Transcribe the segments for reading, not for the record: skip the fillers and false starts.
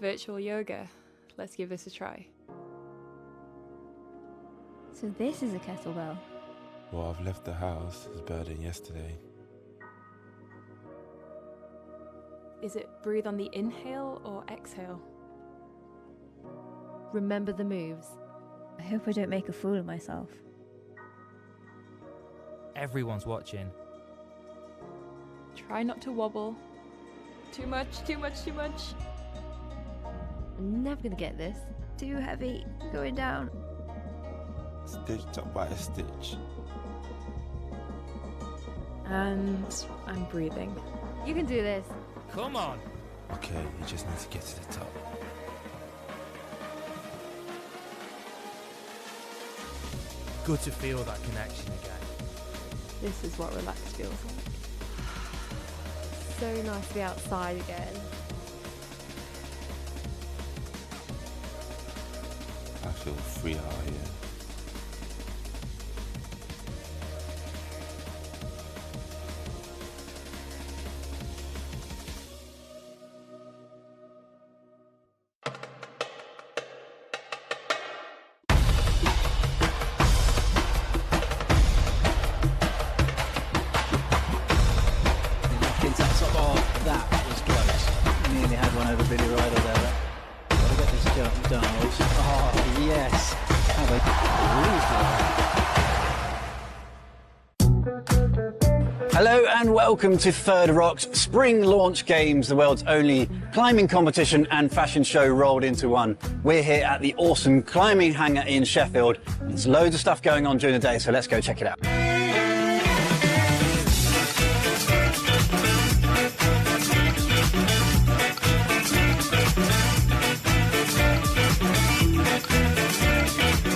virtual yoga. Let's give this a try. So this is a kettlebell. Well, I've left the house. It was better than yesterday. Is it breathe on the inhale or exhale? Remember the moves. I hope I don't make a fool of myself. Everyone's watching. Try not to wobble. Too much, too much, too much. I'm never gonna get this. Too heavy. Going down. Stitched up by a stitch. And I'm breathing. You can do this. Come on. Okay, you just need to get to the top. Good to feel that connection again. This is what relaxed feels like. So nice to be outside again. I feel free out here. That was close. Nearly had one over Billy Ryder there. Gotta get this jump done. Oh, yes. Hello and welcome to Third Rock's Spring Launch Games, the world's only climbing competition and fashion show rolled into one. We're here at the awesome Climbing Hangar in Sheffield. There's loads of stuff going on during the day, so let's go check it out.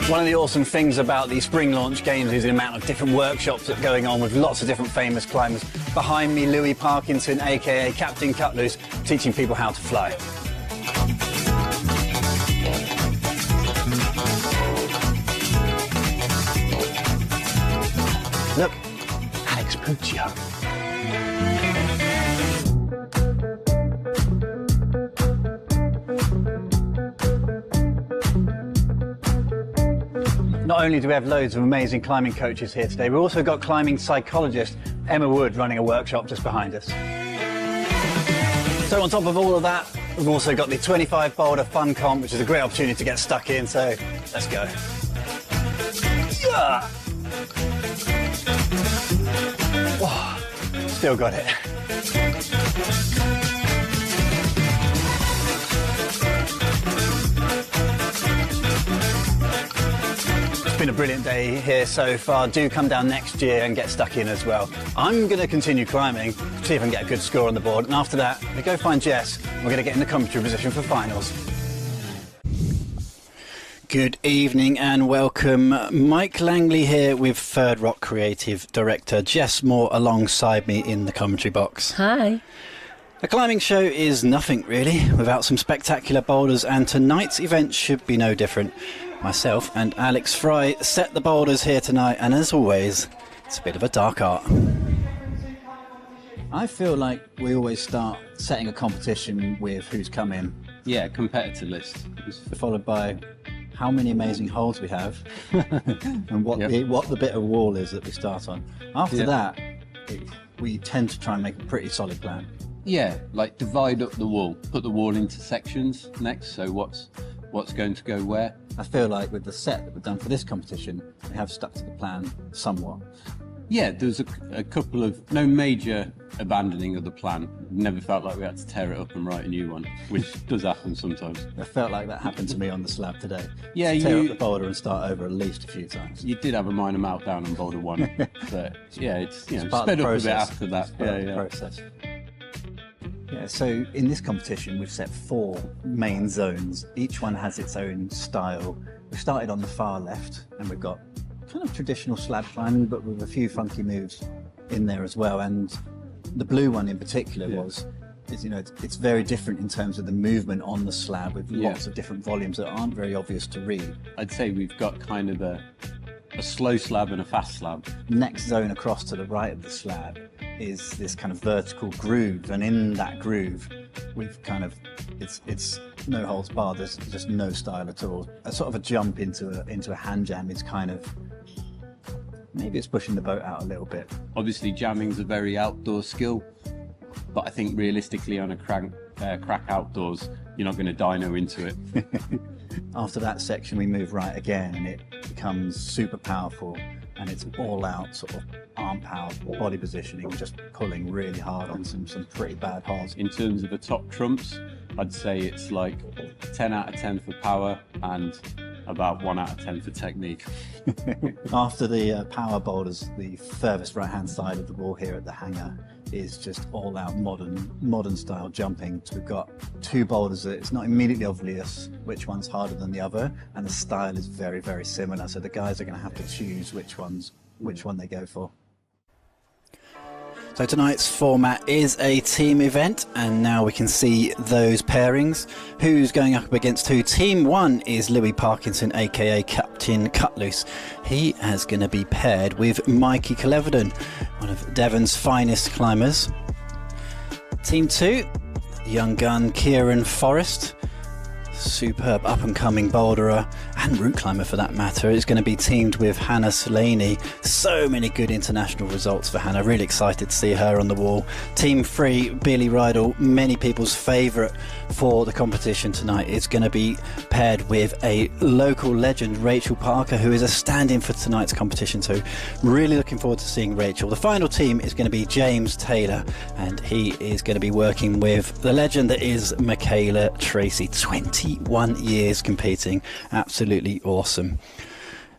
One of the awesome things about the Spring Launch Games is the amount of different workshops that are going on with lots of different famous climbers. Behind me, Louis Parkinson, aka Captain Cutloose, teaching people how to fly. Look, Alex Puccio. Not only do we have loads of amazing climbing coaches here today, we've also got climbing psychologist Emma Wood running a workshop just behind us. So on top of all of that, we've also got the 25 boulder fun comp, which is a great opportunity to get stuck in, so let's go. Yeah! Oh, still got it. It's been a brilliant day here so far. Do come down next year and get stuck in as well. I'm going to continue climbing, see if I can get a good score on the board, and after that, we go find Jess. We're going to get in the commentary position for finals. Good evening and welcome. Mike Langley here with Third Rock Creative Director Jess Moore alongside me in the commentary box. Hi. A climbing show is nothing really without some spectacular boulders, and tonight's event should be no different. Myself and Alex Fry set the boulders here tonight, and as always, it's a bit of a dark art. I feel like we always start setting a competition with who's come in. Yeah, competitor list. Followed by how many amazing holes we have and what the bit of wall is that we start on. After that, we tend to try and make a pretty solid plan. Yeah, like divide up the wall, put the wall into sections next, so what's going to go where. I feel like with the set that we've done for this competition, we have stuck to the plan somewhat. Yeah, there's a couple of, no major abandoning of the plan. Never felt like we had to tear it up and write a new one, which does happen sometimes. I felt like that happened to me on the slab today. Yeah, tear up the boulder and start over at least a few times. You did have a minor meltdown on boulder one, but yeah, it's sped up a bit after that. Yeah. Process. Yeah, so in this competition we've set 4 main zones. Each one has its own style. We started on the far left and we've got kind of traditional slab climbing but with a few funky moves in there as well. And the blue one in particular it's very different in terms of the movement on the slab with lots of different volumes that aren't very obvious to read. I'd say we've got kind of a slow slab and a fast slab. Next zone across to the right of the slab is this kind of vertical groove, and in that groove, we've kind of it's no holds barred. There's just no style at all. A sort of a jump into a hand jam is kind of, maybe it's pushing the boat out a little bit. Obviously, jamming's a very outdoor skill, but I think realistically on a crack outdoors, you're not going to dyno into it. After that section, we move right again, and it becomes super powerful, and it's all out sort of arm power, body positioning, just pulling really hard on some pretty bad holds. In terms of the top trumps, I'd say it's like 10 out of 10 for power and about 1 out of 10 for technique. After the power boulders, the furthest right hand side of the wall here at the hangar is just all out modern style jumping. So we've got 2 boulders that it's not immediately obvious which one's harder than the other, and the style is very, very similar, so the guys are going to have to choose which one they go for. So tonight's format is a team event, and now we can see those pairings. Who's going up against who? Team 1 is Louis Parkinson, aka Captain Cutloose. He is going to be paired with Mikey Cleverden, one of Devon's finest climbers. Team 2, young gun Kieran Forrest, superb up-and-coming boulderer and route climber for that matter, is going to be teamed with Hannah Slaney. So many good international results for Hannah. Really excited to see her on the wall. Team 3, Billy Rydell, many people's favourite for the competition tonight, is going to be paired with a local legend, Rachel Parker, who is a stand-in for tonight's competition too. Really looking forward to seeing Rachel. The final team is going to be James Taylor, and he is going to be working with the legend that is Michaela Tracy. 21 years competing, absolutely awesome.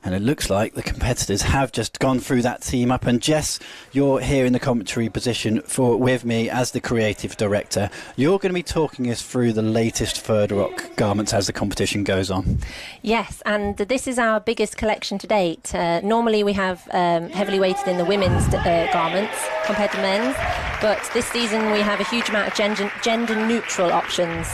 And it looks like the competitors have just gone through that team up. And Jess, you're here in the commentary position with me as the creative director. You're going to be talking us through the latest Third Rock garments as the competition goes on. Yes, and this is our biggest collection to date. Normally we have heavily weighted in the women's garments compared to men's, but this season we have a huge amount of gender-neutral options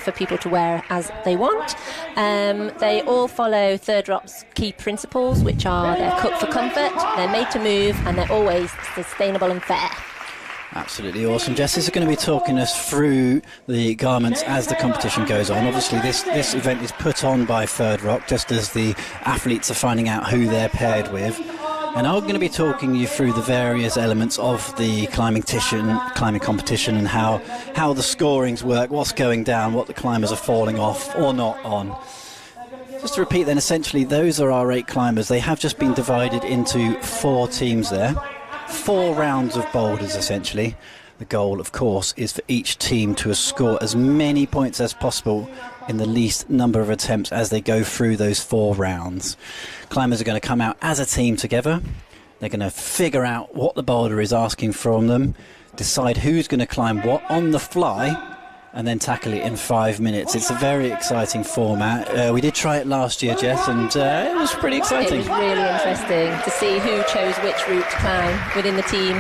for people to wear as they want. They all follow Third Rock's key principles, which are they're cut for comfort, they're made to move, and they're always sustainable and fair. Absolutely awesome. Jess is going to be talking us through the garments as the competition goes on. Obviously this event is put on by Third Rock just as the athletes are finding out who they're paired with. And I'm going to be talking you through the various elements of the climbing competition and how the scorings work, what's going down, what the climbers are falling off or not on. Just to repeat then, essentially those are our 8 climbers. They have just been divided into 4 teams there. 4 rounds of boulders essentially. The goal, of course, is for each team to score as many points as possible in the least number of attempts as they go through those 4 rounds. Climbers are going to come out as a team together. They're going to figure out what the boulder is asking from them, decide who's going to climb what on the fly, and then tackle it in 5 minutes. It's a very exciting format. We did try it last year, Jess, and it was pretty exciting. It was really interesting to see who chose which route to climb within the team,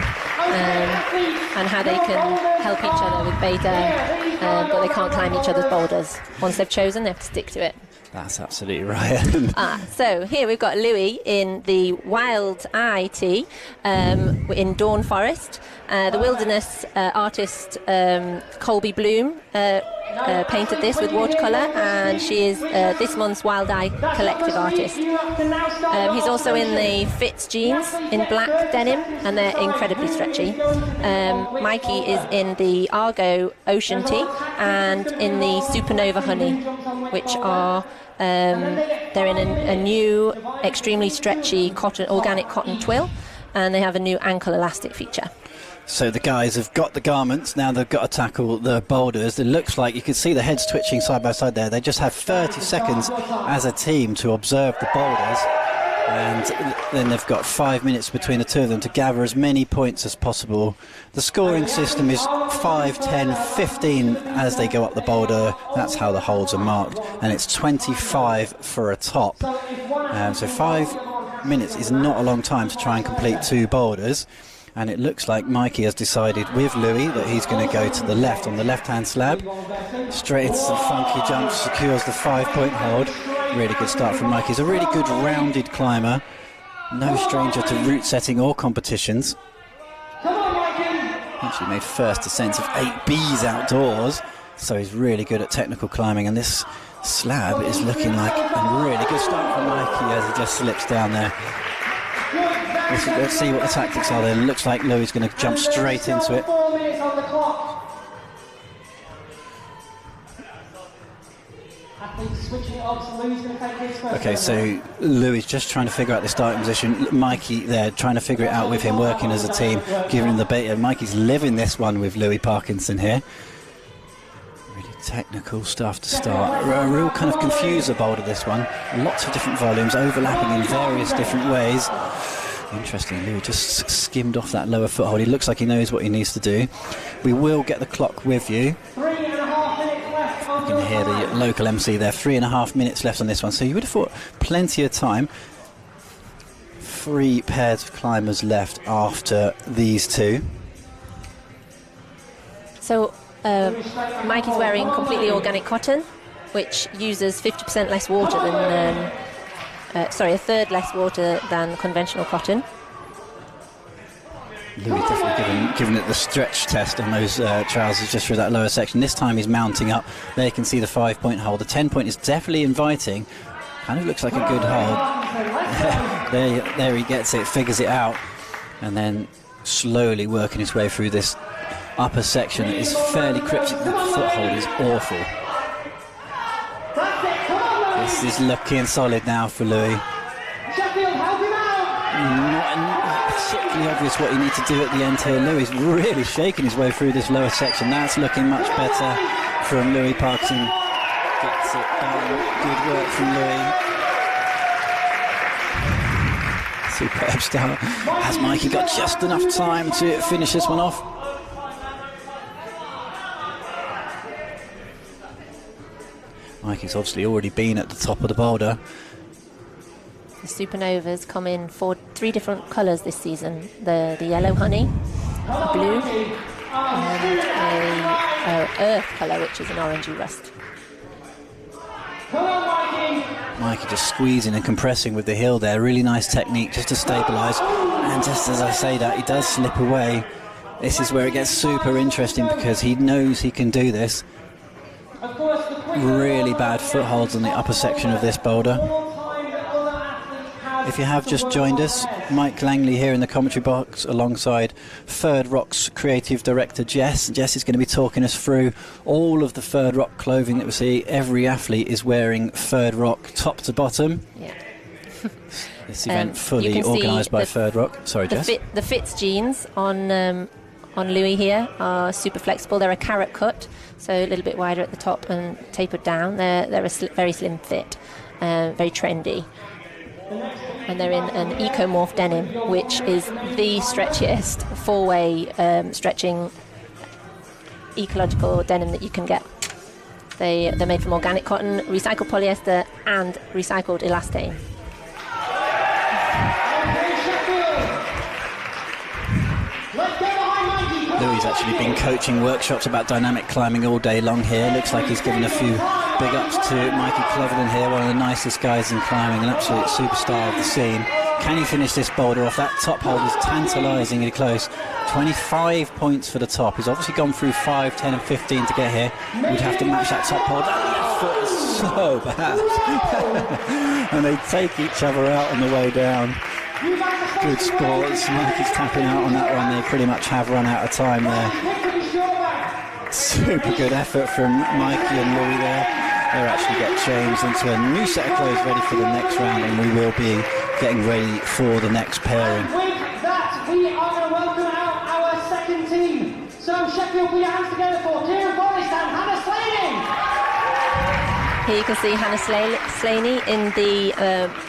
and how they can help each other with beta, but they can't climb each other's boulders. Once they've chosen, they have to stick to it. That's absolutely right. So here we've got Louis in the Wild Eye tee in Dawn Forest. The wilderness artist Colby Bloom painted this with watercolour, and she is this month's Wild Eye collective artist. He's also in the Fitz jeans in black denim, and they're incredibly stretchy. Mikey is in the Argo Ocean tee and in the Supernova Honey, which are they're in a new extremely stretchy organic cotton twill, and they have a new ankle elastic feature. So the guys have got the garments, now they've got to tackle the boulders. It looks like you can see the heads twitching side by side there. They just have 30 seconds as a team to observe the boulders, and then they've got 5 minutes between the two of them to gather as many points as possible. The scoring system is 5, 10, 15 as they go up the boulder. That's how the holds are marked, and it's 25 for a top. So 5 minutes is not a long time to try and complete 2 boulders. And it looks like Mikey has decided with Louis that he's going to go to the left on the left-hand slab. Straight into some funky jumps, secures the 5-point hold. Really good start from Mikey. He's a really good rounded climber. No stranger to route setting or competitions. Actually made first ascents of 8Bs outdoors, so he's really good at technical climbing, and this slab is looking like a really good start for Mikey as he just slips down there. Let's see what the tactics are then. Looks like Louis going to jump straight into it. Okay, so Louis just trying to figure out the starting position. Mikey there trying to figure it out with him, working as a team, giving him the beta. Mikey's living this one with Louis Parkinson here. Really technical stuff to start. A real kind of confuser boulder, this one. Lots of different volumes overlapping in various different ways. Interesting, Louis just skimmed off that lower foothold. He looks like he knows what he needs to do. We will get the clock with you. You can hear the local MC there. 3.5 minutes left on this one, so you would have thought plenty of time. 3 pairs of climbers left after these two. So Mikey's wearing completely organic cotton, which uses 50% less water than a third less water than conventional cotton. Louis definitely given it the stretch test on those trousers just through that lower section. This time he's mounting up. There you can see the 5-point hold. The 10-point is definitely inviting. Kind of looks like a good hold. there he gets it, figures it out, and then slowly working his way through this upper section. It's fairly cryptic. That foothold is awful. This is looking solid now for Louis. Not particularly obvious what you need to do at the end here. Louis really shaking his way through this lower section. That's looking much better from Louis Parkinson. Gets it done. Good work from Louis. Superb start. Has Mikey got just enough time to finish this one off? Mikey's obviously already been at the top of the boulder. The supernovas come in 3 different colours this season. The yellow honey, the blue, and a earth colour, which is an orangey rust. Mikey just squeezing and compressing with the heel there. Really nice technique just to stabilise. And just as I say that, he does slip away. This is where it gets super interesting because he knows he can do this. Really bad footholds on the upper section of this boulder. If you have just joined us, Mike Langley here in the commentary box alongside Third Rock's creative director Jess. Jess is going to be talking us through all of the Third Rock clothing that we see. Every athlete is wearing Third Rock top to bottom. Yeah. This event fully organised by Third Rock. Sorry, Jess. The Fitz jeans on Louis here are super flexible. They're a carrot cut, so a little bit wider at the top and tapered down. They're a very slim fit, very trendy. And they're in an ecomorph denim, which is the stretchiest 4-way stretching ecological denim that you can get. They're made from organic cotton, recycled polyester and recycled elastane. Louis actually been coaching workshops about dynamic climbing all day long here. Looks like he's given a few big ups to Mikey Cleverton here, one of the nicest guys in climbing, an absolute superstar of the scene. Can he finish this boulder off? That top hold is tantalisingly close. 25 points for the top. He's obviously gone through 5, 10 and 15 to get here. We'd have to match that top hold. That left foot is so bad. And they take each other out on the way down. Good sports. Mikey's tapping out on that one. They pretty much have run out of time there. Super good effort from Mikey and Louis there. They'll actually get changed into a new set of clothes ready for the next round, and we will be getting ready for the next pairing. With that, we are going to welcome out our second team. So Sheffield, put your hands together for Kieran Forrest and Hannah Slaney. Here you can see Hannah Slaney in the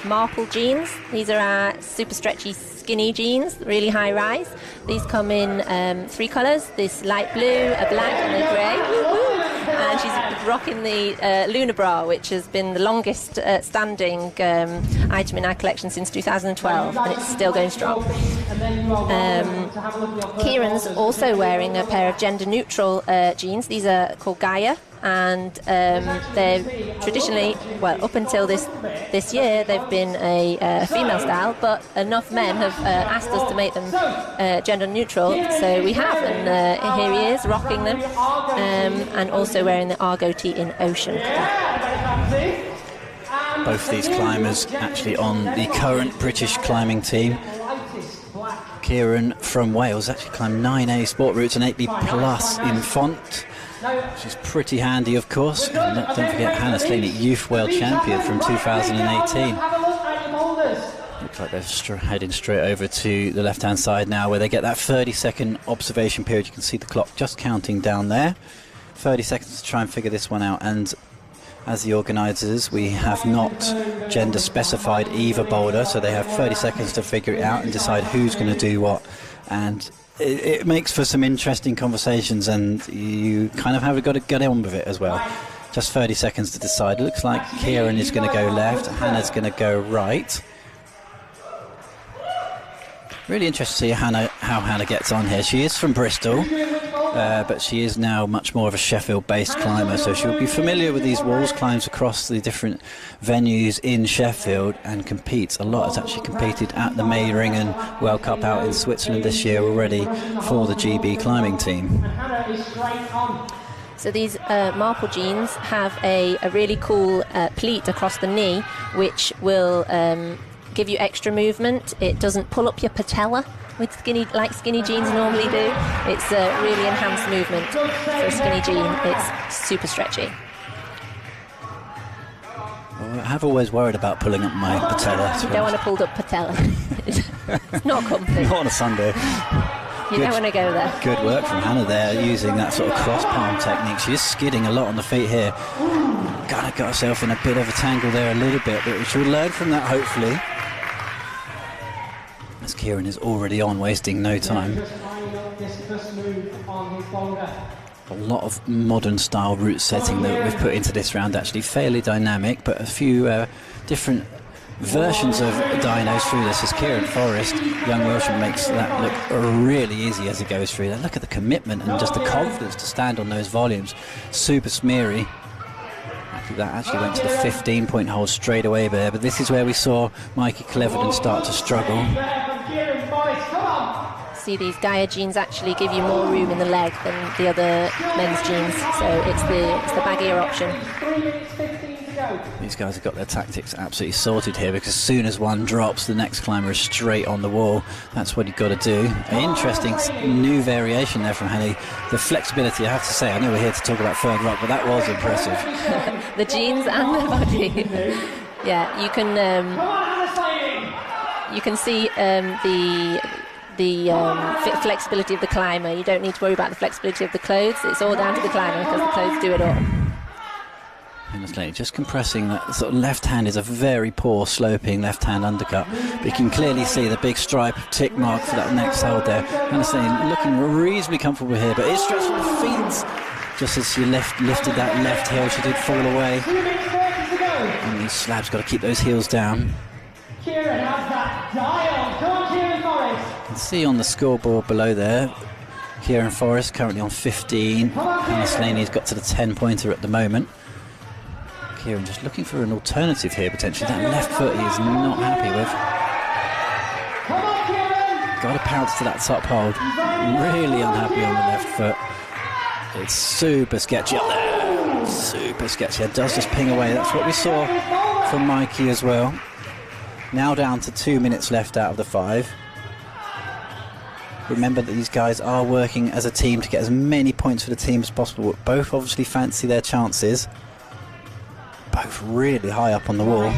Marple jeans. These are our super stretchy skinny jeans, really high rise. These come in 3 colours, this light blue, a black and a grey. And she's rocking the Luna bra, which has been the longest standing item in our collection since 2012, and it's still going strong. Kieran's also wearing a pair of gender neutral jeans. These are called Gaia, and they're traditionally, well, up until this year, they've been a female style, but enough men have asked us to make them gender neutral, so we have, and here he is rocking them, and also wearing the Argo tee in ocean. Both these climbers actually on the current British climbing team. Kieran from Wales actually climbed 9A sport routes and 8B plus in font, which is pretty handy, of course. And don't forget Hannah Slaney, Youth World Champion from 2018. Looks like they're heading straight over to the left-hand side now, where they get that 30-second observation period. You can see the clock just counting down there. 30 seconds to try and figure this one out. And as the organisers, we have not gender specified either boulder, so they have 30 seconds to figure it out and decide who's going to do what. And it makes for some interesting conversations, and you kind of have got to get on with it as well. Just 30 seconds to decide. It looks like Kieran is going to go left, Hannah's going to go right. Really interesting to see how Hannah gets on here. She is from Bristol, but she is now much more of a Sheffield-based climber, so she'll be familiar with these walls, climbs across the different venues in Sheffield, and competes a lot. Has actually competed at the Mayringen World Cup out in Switzerland this year already for the GB climbing team. So these Marple jeans have a really cool pleat across the knee, which will give you extra movement. It doesn't pull up your patella with skinny jeans normally do. It's a really enhanced movement for a skinny jean. It's super stretchy. Well, I have always worried about pulling up my patella. You don't want to pull up patella. It's not comfy. Not on a Sunday. You don't want to go there. Good work from Hannah there, using that sort of cross palm technique. She is skidding a lot on the feet here. Got herself in a bit of a tangle there a little bit, but she'll learn from that, hopefully. As Kieran is already on, wasting no time. A lot of modern style route setting that we've put into this round, actually fairly dynamic, but a few different versions of dynos through this. As Kieran Forrest, young Welshman, makes that look really easy as he goes through that. Look at the commitment and just the confidence to stand on those volumes. Super smeary. That actually went to the 15-point hole straight away there, but this is where we saw Mikey Cleverton start to struggle. See, these Gaia jeans actually give you more room in the leg than the other men's jeans, so it's the baggier option. These guys have got their tactics absolutely sorted here, because as soon as one drops, the next climber is straight on the wall. That's what you've got to do. An interesting new variation there from Henny. The flexibility, I have to say, I know we're here to talk about third rock, but that was impressive. The jeans and the body. Yeah, you can see the flexibility of the climber. You don't need to worry about the flexibility of the clothes. It's all down to the climber, because the clothes do it all. Just compressing that sort of left hand is a very poor sloping left hand undercut, but you can clearly see the big stripe tick mark for that next hold there. Honestly, looking reasonably comfortable here, but it's stretched from the feet. Just as she lifted that left heel, she did fall away. And these slabs got to keep those heels down. Kieran has that dial. Come on, Kieran Forrest. You can see on the scoreboard below there, Kieran Forrest currently on 15. Hannah Slaney's got to the 10-pointer at the moment. Kieran just looking for an alternative here, potentially. That left foot he is not happy with. Got to pounce to that top hold. Really unhappy on the left foot. It's super sketchy up there. Super sketchy. It does just ping away. That's what we saw from Mikey as well. Now down to 2 minutes left out of the 5. Remember that these guys are working as a team to get as many points for the team as possible. Both obviously fancy their chances. Both really high up on the wall.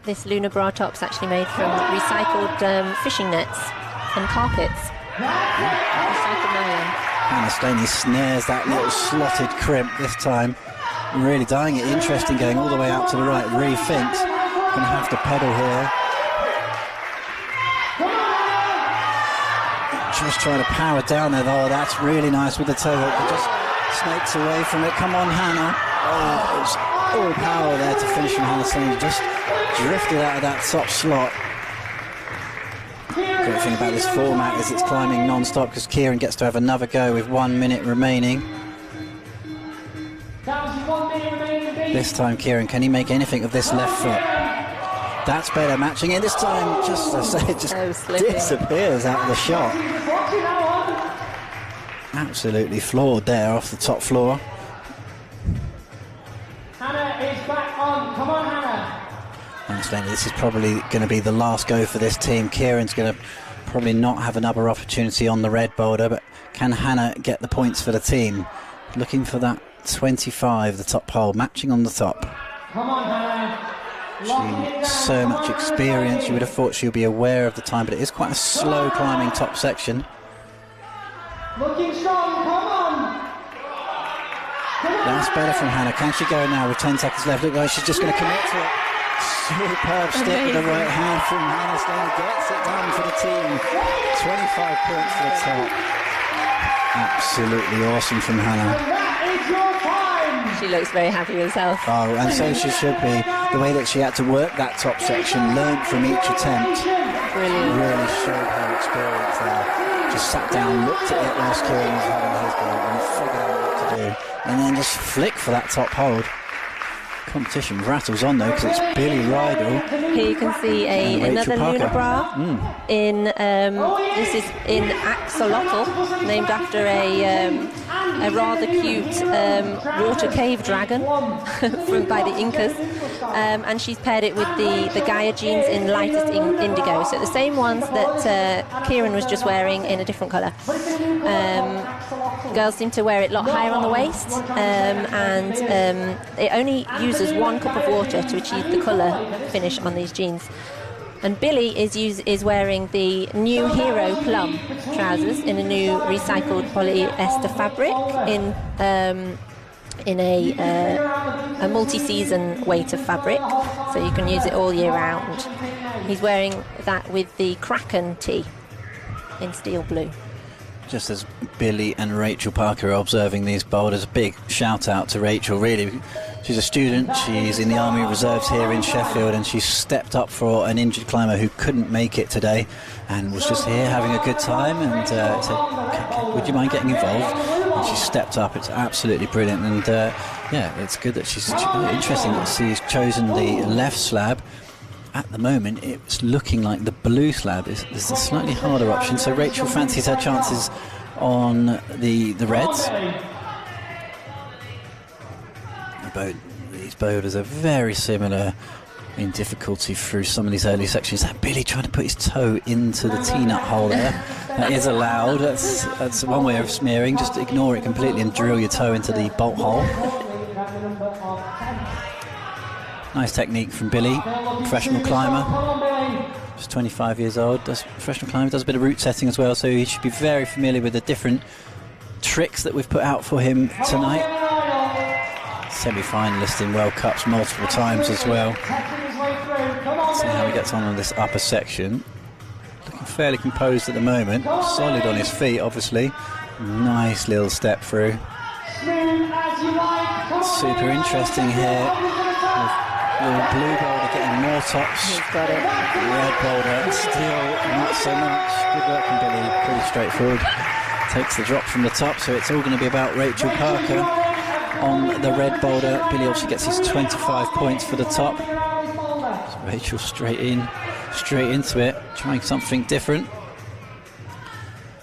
This lunar bra top's actually made from recycled fishing nets and carpets. Recycled nylon. Hannah Slaney snares that little slotted crimp this time. Really dying it. Interesting, going all the way out to the right. Really thinks. Gonna have to pedal here. Just trying to power down there. Oh, that's really nice with the toe hook. It just snakes away from it. Come on, Hannah. Oh, it's all power there to finish from Hannah Slaney. Just drifted out of that top slot. Got Great thing about this format is it's climbing non-stop because Kieran gets to have another go with 1 minute remaining. This time, Kieran, can he make anything of this left foot? That's better, matching in this time. Just as I say, it just disappears out of the shot. Absolutely floored there off the top floor. Hannah is back on. Come on, Hannah. Incidentally, this is probably going to be the last go for this team. Kieran's going to probably not have another opportunity on the red boulder, but can Hannah get the points for the team? Looking for that 25, the top hole, matching on the top. Come on, Hannah. She's so much experience, you would have thought she'll be aware of the time, but it is quite a slow climbing top section. Looking strong, come on. That's better from Hannah. Can she go now with 10 seconds left? Look like she's just going to commit to it. Superb stick with the right hand from Hannah Slaney. Gets it done for the team. 25 points for the top. Absolutely awesome from Hannah. She looks very happy with herself. Oh, and so she should be. The way that she had to work that top section, learned from each attempt. Brilliant. Really showed her experience there. Just sat down, looked at it whilst Kieran was having his go and figured out what to do. And then just flick for that top hold. Competition rattles on though because it's Billy Rydell. Here you can see another lunar bra in this is in axolotl, named after a rather cute water cave dragon by the Incas, and she's paired it with the Gaia jeans in lightest indigo, so the same ones that Kieran was just wearing in a different colour. Girls seem to wear it a lot higher on the waist, and it only uses 1 cup of water to achieve the colour finish on these jeans. And Billy is wearing the new Hero Plum trousers in a new recycled polyester fabric in a multi-season weight of fabric, so you can use it all year round. He's wearing that with the Kraken tee in steel blue. Just as Billy and Rachel Parker are observing these boulders, a big shout out to Rachel, really. She's a student, she's in the Army Reserves here in Sheffield, and she stepped up for an injured climber who couldn't make it today and was just here having a good time and said, would you mind getting involved? And she stepped up. It's absolutely brilliant, and yeah, it's good that she's interesting that she's chosen the left slab. At the moment, it's looking like the blue slab is a slightly harder option. So Rachel fancies her chances on the reds. These boulders are very similar in difficulty through some of these early sections. That Billy trying to put his toe into the T-nut hole there. That is allowed. That's one way of smearing. Just ignore it completely and drill your toe into the bolt hole. Nice technique from Billy, professional climber, just 25 years old, does professional climber, does a bit of route setting as well, so he should be very familiar with the different tricks that we've put out for him tonight. Semi-finalist in World Cups multiple times as well. See how he gets on this upper section. Looking fairly composed at the moment, solid on his feet obviously. Nice little step through. Super interesting here. The blue boulder getting more tops. He's got it. Red boulder still not so much. Good work from Billy, pretty straightforward. Takes the drop from the top, so it's all going to be about Rachel Parker on the red boulder. Billy obviously gets his 25 points for the top. So Rachel straight into it, trying something different.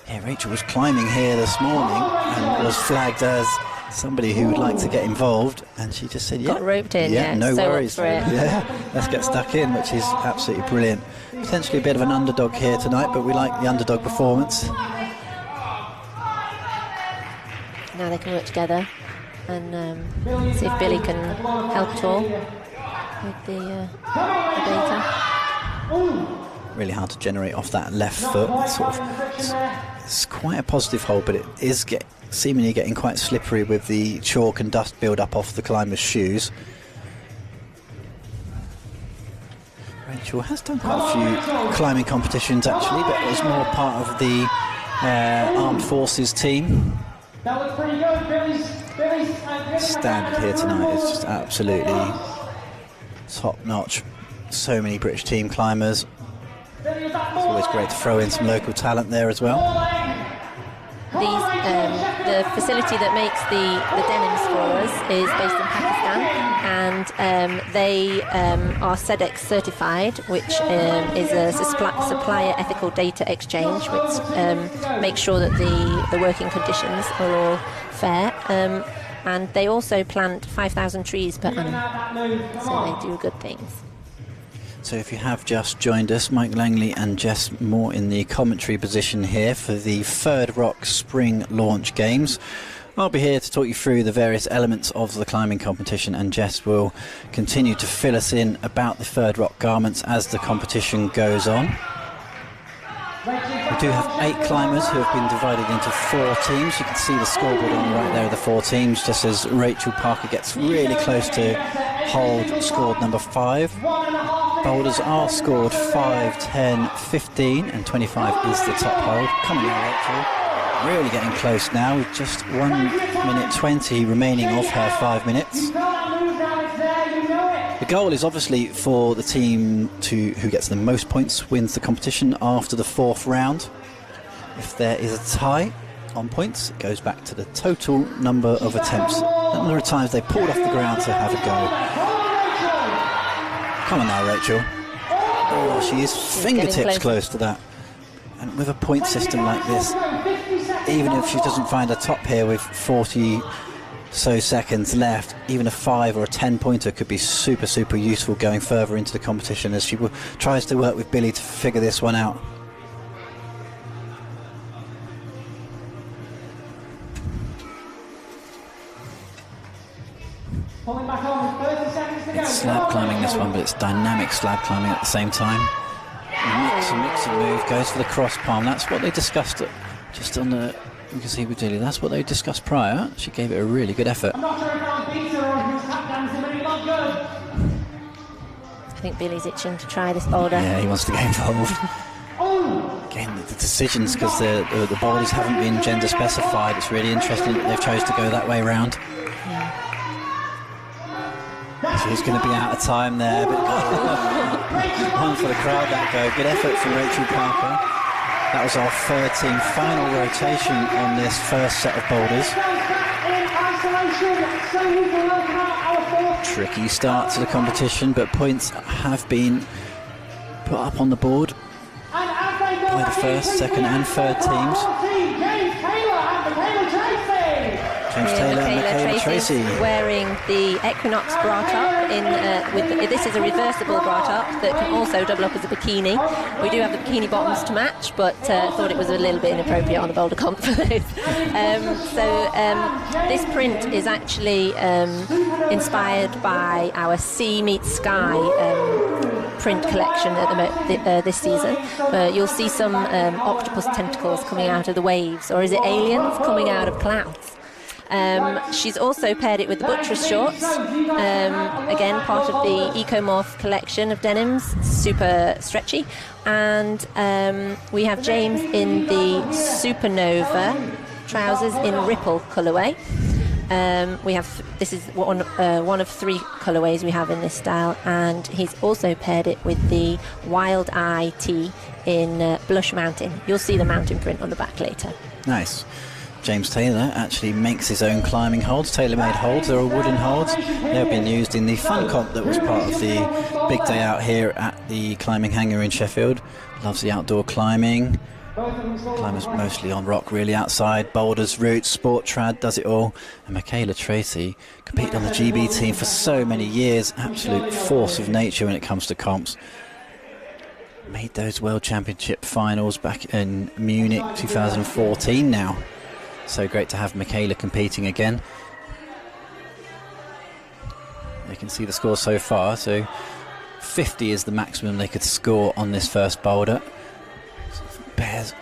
Yeah, Rachel was climbing here this morning and was flagged as somebody who would like to get involved, and she just said, yeah. Got roped in, yeah. No so worries. For it. Yeah, let's get stuck in, which is absolutely brilliant. Potentially a bit of an underdog here tonight, but we like the underdog performance. Now they can work together and see if Billy can help at all with the data. Really hard to generate off that left foot. It's quite a positive hold, but it is seemingly getting quite slippery with the chalk and dust build up off the climber's shoes. Rachel has done quite a few climbing competitions actually, but it was more part of the Armed Forces team. That was pretty good, Billy's Standard here tonight is just absolutely top notch. So many British team climbers. Billy, was that It's always great to throw in some local talent there as well. The facility that makes the denims for us is based in Pakistan, and they are SEDEX certified, which is a supplier ethical data exchange, which makes sure that the working conditions are all fair. And they also plant 5,000 trees per annum, so they do good things. So if you have just joined us, Mike Langley and Jess Moore in the commentary position here for the Third Rock Spring Launch Games. I'll be here to talk you through the various elements of the climbing competition, and Jess will continue to fill us in about the Third Rock garments as the competition goes on. We do have 8 climbers who have been divided into 4 teams. You can see the scoreboard on the right there of the 4 teams, just as Rachel Parker gets really close to hold scored number 5. Boulders are scored 5, 10, 15 and 25 is the top hold. Come on now, Rachel. Really getting close now with just 1 minute 20 remaining of her 5 minutes. The goal is obviously for the team who gets the most points wins the competition after the 4th round. If there is a tie on points, it goes back to the total number of attempts, the number of times they pulled off the ground to have a go. Come on now, Rachel. Oh, she is fingertips close to that. And with a point system like this, even if she doesn't find a top here with 40 so seconds left, even a 5 or a 10 pointer could be super useful going further into the competition as she tries to work with Billy to figure this one out. It's slab climbing this one, but it's dynamic slab climbing at the same time. Mix and move, goes for the cross palm. That's what they discussed just on the, you can see with Dilly, that's what they discussed prior. She gave it a really good effort. I think Billy's itching to try this boulder. Yeah, he wants to get involved. Again, the decisions, because the boulders haven't been gender specified, it's really interesting that they've chose to go that way round. She's going to be out of time there, but one for the crowd that go. Good effort from Rachel Parker. That was our 3rd team final rotation on this first set of boulders. Tricky start to the competition, but points have been put up on the board by the 1st, 2nd and 3rd teams. James Taylor and Michaela Tracy wearing the Equinox bra top this is a reversible bra top that can also double up as a bikini. We do have the bikini bottoms to match, but thought it was a little bit inappropriate on the boulder comp for those. This print is actually inspired by our Sea Meets Sky print collection at this season. You'll see some octopus tentacles coming out of the waves, or is it aliens coming out of clouds? She's also paired it with the buttress shorts, again part of the Ecomorph collection of denims, super stretchy, and we have James in the Supernova trousers in Ripple colourway. This is one of 3 colourways we have in this style, and he's also paired it with the Wild Eye tee in Blush Mountain. You'll see the mountain print on the back later. Nice. James Taylor actually makes his own climbing holds, tailor-made holds. They're all wooden holds. They've been used in the fun comp that was part of the big day out here at the Climbing Hangar in Sheffield. Loves the outdoor climbing. Climbers mostly on rock, really outside. Boulders, roots, sport trad, does it all. And Michaela Tracy competed on the GB team for so many years. Absolute force of nature when it comes to comps. Made those World Championship finals back in Munich 2014 now. So great to have Michaela competing again. You can see the score so far. So 50 is the maximum they could score on this first boulder. Bears,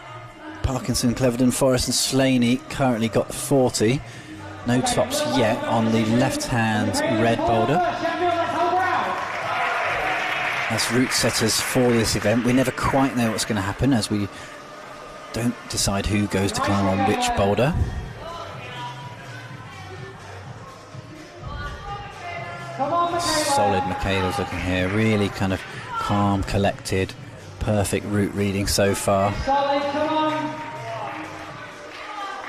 Parkinson, Clevedon, Forrest and Slaney currently got 40. No tops yet on the left-hand red boulder. As route setters for this event, we never quite know what's going to happen as we don't decide who goes to climb on which boulder. Solid Michaela's looking here, really kind of calm, collected, Perfect route reading so far. Solid, come on.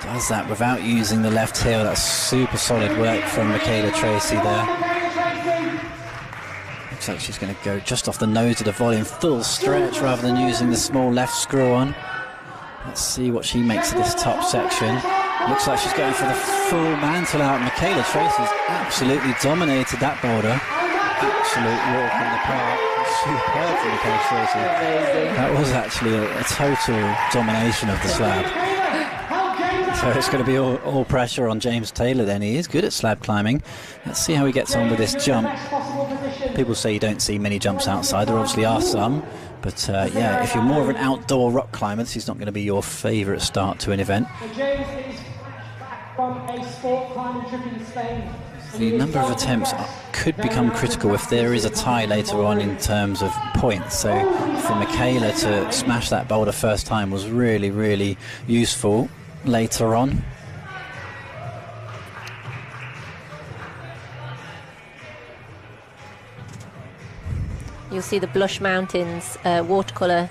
Does that without using the left heel. That's super solid work from Michaela Tracy there. Looks like she's going to go just off the nose of the volume, full stretch rather than using the small left screw on. Let's see what she makes of this top section. Looks like she's going for the full mantle out. Michaela Tracy's absolutely dominated that boulder. Absolute walk in the park. Superb from Michaela Tracy. That was actually a total domination of the slab. So it's going to be all pressure on James Taylor then. He is good at slab climbing. Let's see how he gets on with this jump. People say you don't see many jumps outside. There obviously are some. But yeah, if you're more of an outdoor rock climber, this is not going to be your favourite start to an event. James is back from a sport climbing trip in Spain. The number of attempts could become critical if there is a tie later on in terms of points. So for Michaela to smash that boulder first time was really, really useful later on. You'll see the Blush Mountains watercolour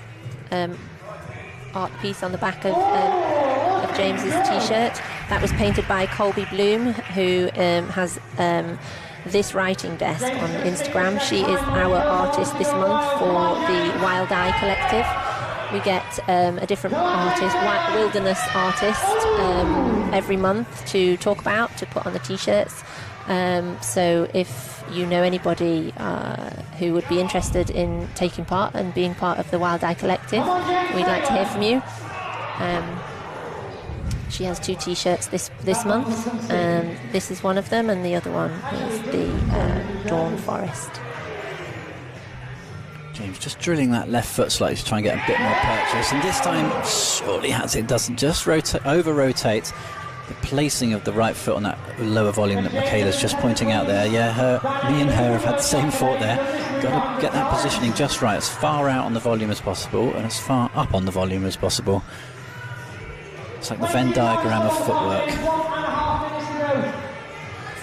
art piece on the back of James's t-shirt. That was painted by Colby Bloom, who has this writing desk on Instagram. She is our artist this month for the Wild Eye Collective. We get a different artist, wilderness artist, every month to talk about, to put on the t-shirts. So if you know anybody who would be interested in taking part and being part of the Wild Eye Collective, we'd like to hear from you. She has 2 t-shirts this month. This is one of them, and the other one is the Dawn Forest. James just drilling that left foot slightly to try and get a bit more purchase, and this time surely has it doesn't just over-rotate. The placing of the right foot on that lower volume that Michaela's just pointing out there. Yeah, me and her have had the same thought there. Got to get that positioning just right, as far out on the volume as possible and as far up on the volume as possible. It's like the Venn diagram of footwork.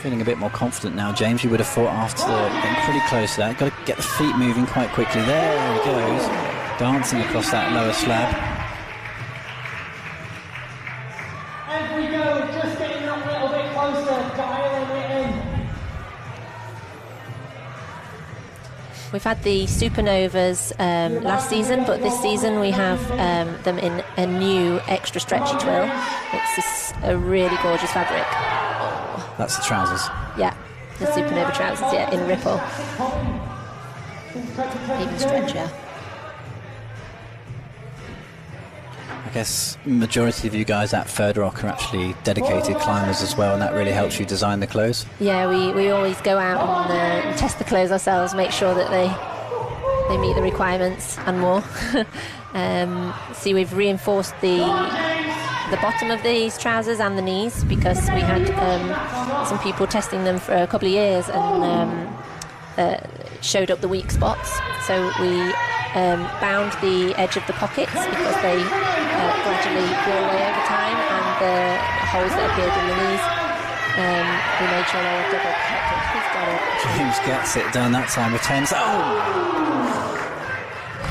Feeling a bit more confident now, James. You would have thought after getting pretty close to that. Got to get the feet moving quite quickly. There he goes, dancing across that lower slab. As we go, just getting that little bit closer, dialing it in. We've had the Supernovas last season, but this season we have them in a new extra stretchy twill. It's a really gorgeous fabric. That's the trousers. Yeah, the Supernova trousers, yeah, in ripple. Even stretchier. I guess majority of you guys at Third Rock are actually dedicated climbers as well, and that really helps you design the clothes. Yeah, we always go out and test the clothes ourselves, make sure that they meet the requirements and more. See, we've reinforced the bottom of these trousers and the knees, because we had some people testing them for a couple of years and showed up the weak spots. So we bound the edge of the pockets because they gradually go away over time, and the holes that appeared in the knees, we made sure they were double protected. He's got it. James gets it done that time with 10. Oh!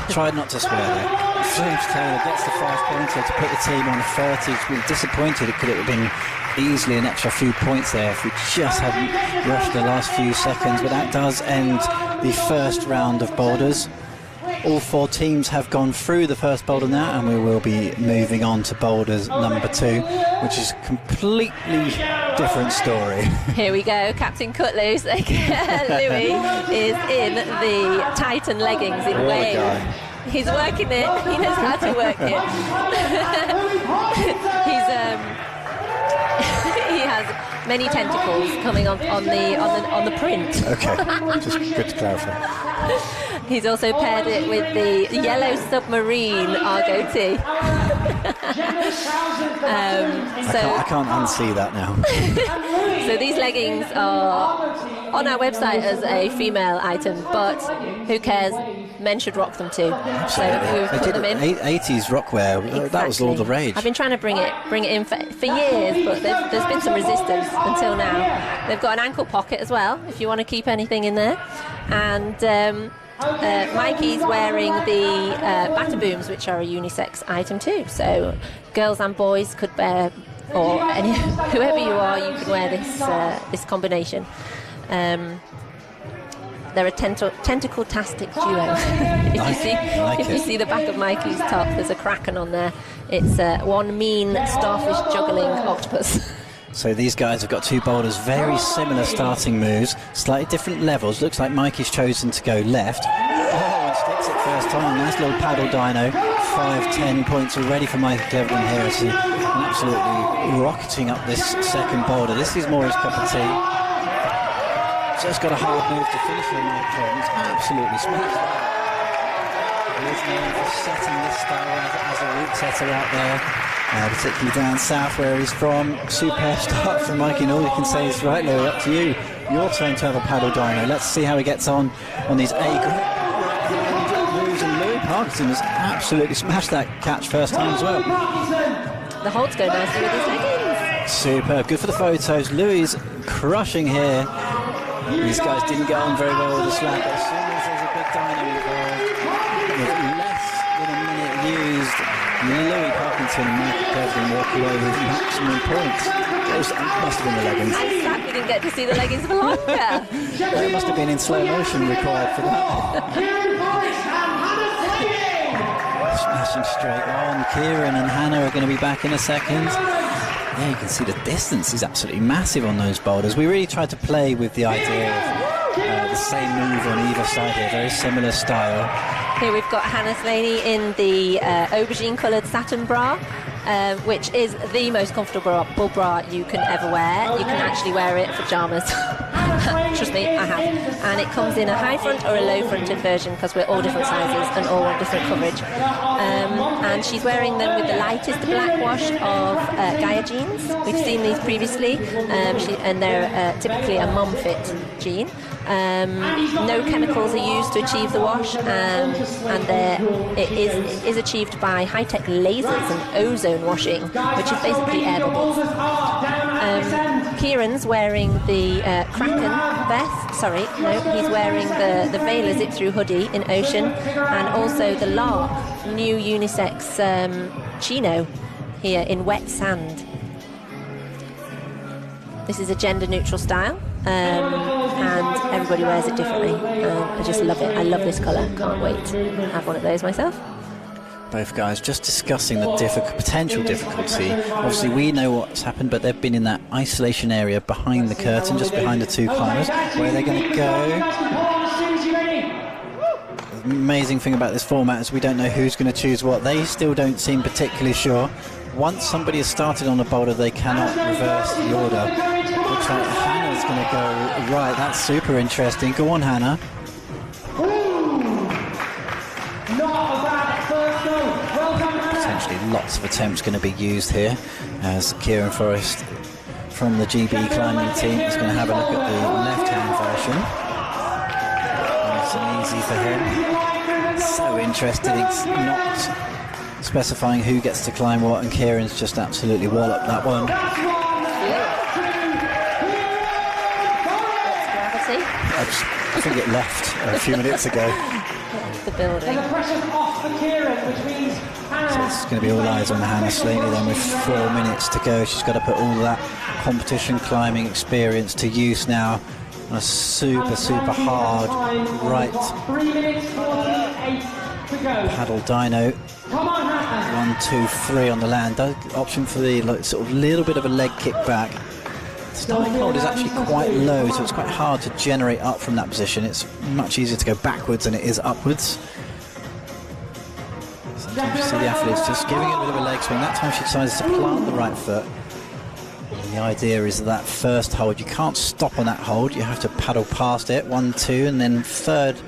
Tried not to swear there. James Taylor gets the 5-pointer to put the team on 30. He's been disappointed. It could have been easily an extra few points there if we just hadn't rushed the last few seconds. But that does end the first round of boulders. All 4 teams have gone through the first boulder now, and we will be moving on to boulders number 2, which is a completely different story. Here we go, Captain Cutloose. Louis is in the Titan leggings in Wales. He's working it. He knows how to work it. He has many tentacles coming on the print. Okay, just good to clarify. He's also paired it with the yellow submarine Argo tee. I can't unsee that now. So these leggings are on our website as a female item, but who cares? Men should rock them too. Absolutely. So we've put them in. 80s rockwear, Exactly. That was all the rage. I've been trying to bring it in for years, but there's been some resistance until now. They've got an ankle pocket as well, if you want to keep anything in there. And Mikey's wearing the batter booms, which are a unisex item too. So girls and boys could wear, or whoever you are, you can wear this combination. They're a tentacle-tastic duo. If you see the back of Mikey's top, there's a kraken on there. It's one mean starfish juggling octopus. So these guys have got two boulders, very similar starting moves, slightly different levels. Looks like Mikey's chosen to go left. Oh, and sticks it first time. Nice little paddle dyno. 5-10 points already for Mikey Cleveland here. So absolutely rocketing up this second boulder. This is more his cup of tea. Just got a hard move to finish with Mike Cleveland. It's absolutely smashed. He is known for setting this style as a route setter out there. Particularly down south where he's from. Superb start from Mikey, and all you can say is, right, Louis, up to you. Your turn to have a paddle dyno. Let's see how he gets on these moves, and Louis Parkinson has absolutely smashed that catch first time as well. The holds go nicely with his leggings. Superb, good for the photos. Louis is crushing here. These guys didn't get on very well with the slab, but as soon as there's a big dyno involved, with less than a minute used, Louis Parkinson and Michael Devlin walk away with maximum points. Those must have been the leggings. I'm sad we didn't get to see the leggings for longer. It must have been in slow motion required for that. Smashing straight on. Kieran and Hannah are going to be back in a second. Yeah, you can see the distance is absolutely massive on those boulders. We really tried to play with the idea of the same move on either side here, very similar style. Here we've got Hannah Slaney in the aubergine coloured satin bra, which is the most comfortable bra you can ever wear. You can actually wear it for pyjamas. Trust me, I have. And it comes in a high front or a low fronted version because we're all different sizes and all want different coverage. And she's wearing them with the lightest black wash of Gaia jeans. We've seen these previously, and they're typically a mom fit jean. No chemicals are used to achieve the wash, and it is achieved by high-tech lasers and ozone washing, which is basically air bubbles. Kieran's wearing the Kraken vest. Sorry, no, he's wearing the Vela zip-through hoodie in Ocean, and also the Lark new unisex chino here in Wet Sand. This is a gender-neutral style. And everybody wears it differently. I just love it. I love this colour. Can't wait to have one of those myself. Both guys just discussing the potential difficulty. Obviously, we know what's happened, but they've been in that isolation area behind the curtain, just behind the two climbers. Where they're going to go. The amazing thing about this format is we don't know who's going to choose what. They still don't seem particularly sure. Once somebody has started on a boulder, they cannot reverse the order. Looks like Hannah's going to go right. That's super interesting. Go on, Hannah. Potentially lots of attempts going to be used here as Kieran Forrest from the GB climbing team is going to have a look at the left-hand version. Nice and easy for him. So interesting. It's not specifying who gets to climb what, and Kieran's just absolutely walloped that one. I think it left a few minutes ago. The building. So it's going to be all eyes on Hannah Slaney then with 4 minutes to go. She's got to put all that competition climbing experience to use now on a super hard right paddle dyno. 1, 2, 3 on the land. Option for the sort of little bit of a leg kick back. The starting hold is actually quite low, so it's quite hard to generate up from that position. It's much easier to go backwards than it is upwards. Sometimes you see the athletes just giving it a bit of a leg swing. That time she decides to plant the right foot. And the idea is that first hold, you can't stop on that hold. You have to paddle past it. 1, 2, and then third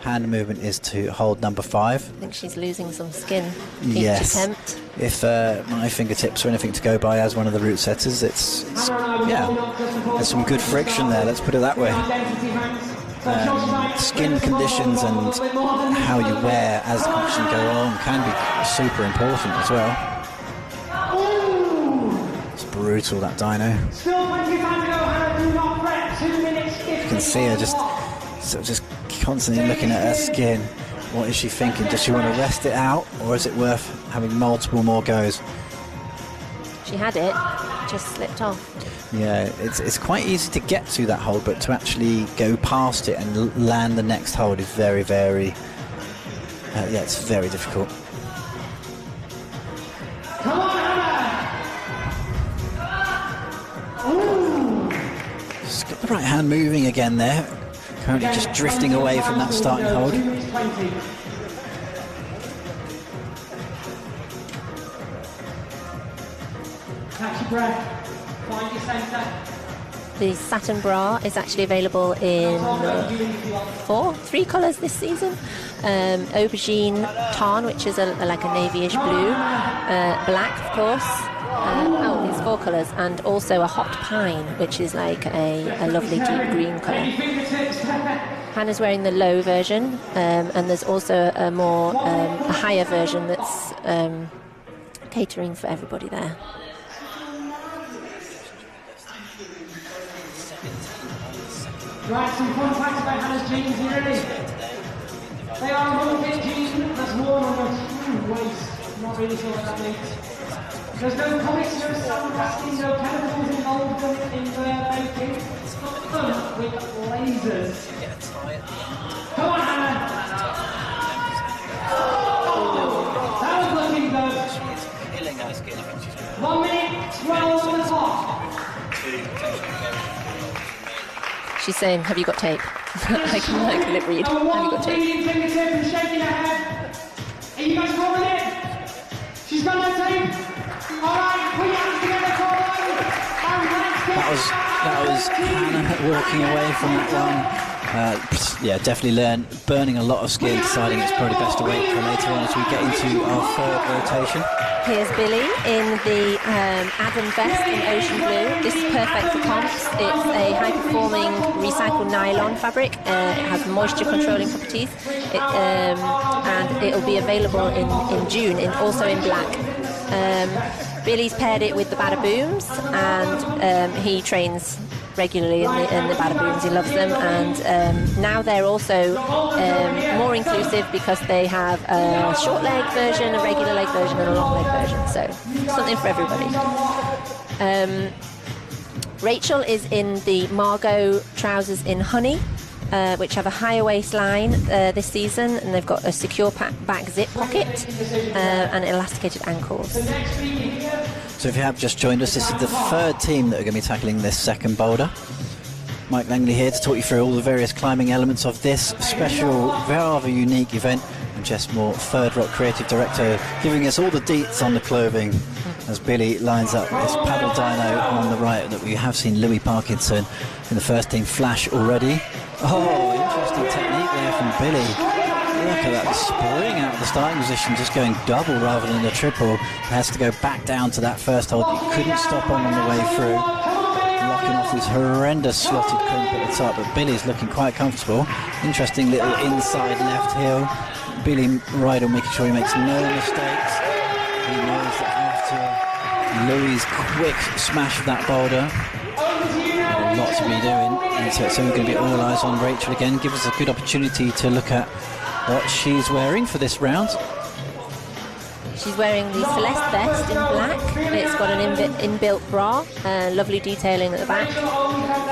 hand movement is to hold number 5. I think she's losing some skin each attempt. If my fingertips are anything to go by as one of the route setters, it's yeah, there's some good friction there, let's put it that way. Skin conditions and how you wear as the competition go on can be super important as well. It's brutal, that dyno. You can see her just constantly looking at her skin. What is she thinking? Does she want to rest it out, or is it worth having multiple more goes? She had it, just slipped off. Yeah, it's quite easy to get to that hold, but to actually go past it and land the next hold is very, very... yeah, it's very difficult. Come on, Hannah! She's got the right hand moving again there. Currently just drifting away from that starting hold. Catch your breath. Find your centre. The satin bra is actually available in three colours this season. Aubergine tan, which is like a navyish blue, black of course. It's 4 colours, and also a hot pine, which is like a lovely deep green colour. Hannah's wearing the low version, and there's also a higher version that's catering for everybody there. Right, some fun facts about Hannah's jeans here, really. They are a one-fit jean that's worn on her waist. Not really sure what that means. There's no comics, no sandblasting, no chemicals involved in the making. It's not fun with lasers. Come on, Hannah! That was looking good. 1 minute, 12 on the clock. She's saying, have you got tape? I can lip read. Have you got tape? Fingertip and shaking her head. Are you guys cool with it? She's got no tape. All right, put your hands together for one. And let's get That was Hannah walking away from that one. Yeah, definitely burning a lot of skill, deciding it's probably best to wait for later on as we get into our third rotation. Here's Billy in the Adam vest in ocean blue. This is perfect for comps. It's a high-performing recycled nylon fabric. It has moisture controlling properties, and it'll be available in June, also in black. Billy's paired it with the Bada Booms, and he trains regularly in the Bada Booms. He loves them, and now they're also more inclusive because they have a short leg version, a regular leg version, and a long leg version. So something for everybody. Rachel is in the Margot trousers in honey, which have a higher waistline this season, and they've got a secure back zip pocket and elasticated ankles. So if you have just joined us, this is the third team that are going to be tackling this second boulder. Mike Langley here to talk you through all the various climbing elements of this special, rather unique event. And Jess Moore, Third Rock Creative Director, giving us all the deets on the clothing as Billy lines up this paddle dyno on the right that we have seen Louis Parkinson in the first team flash already. Oh, interesting technique there from Billy. Look at that spring out of the starting position, just going double rather than a triple. Has to go back down to that first hold. He couldn't stop on the way through. Locking off this horrendous slotted crimp at the top, but Billy's looking quite comfortable. Interesting little inside left heel. Billy Rydell making sure he makes no mistakes. He knows that after Louis' quick smash of that boulder, a lot to be doing, and so it's only going to be all eyes on Rachel again. Give us a good opportunity to look at what she's wearing for this round. She's wearing the Celeste vest in black. It's got an inbuilt bra, lovely detailing at the back,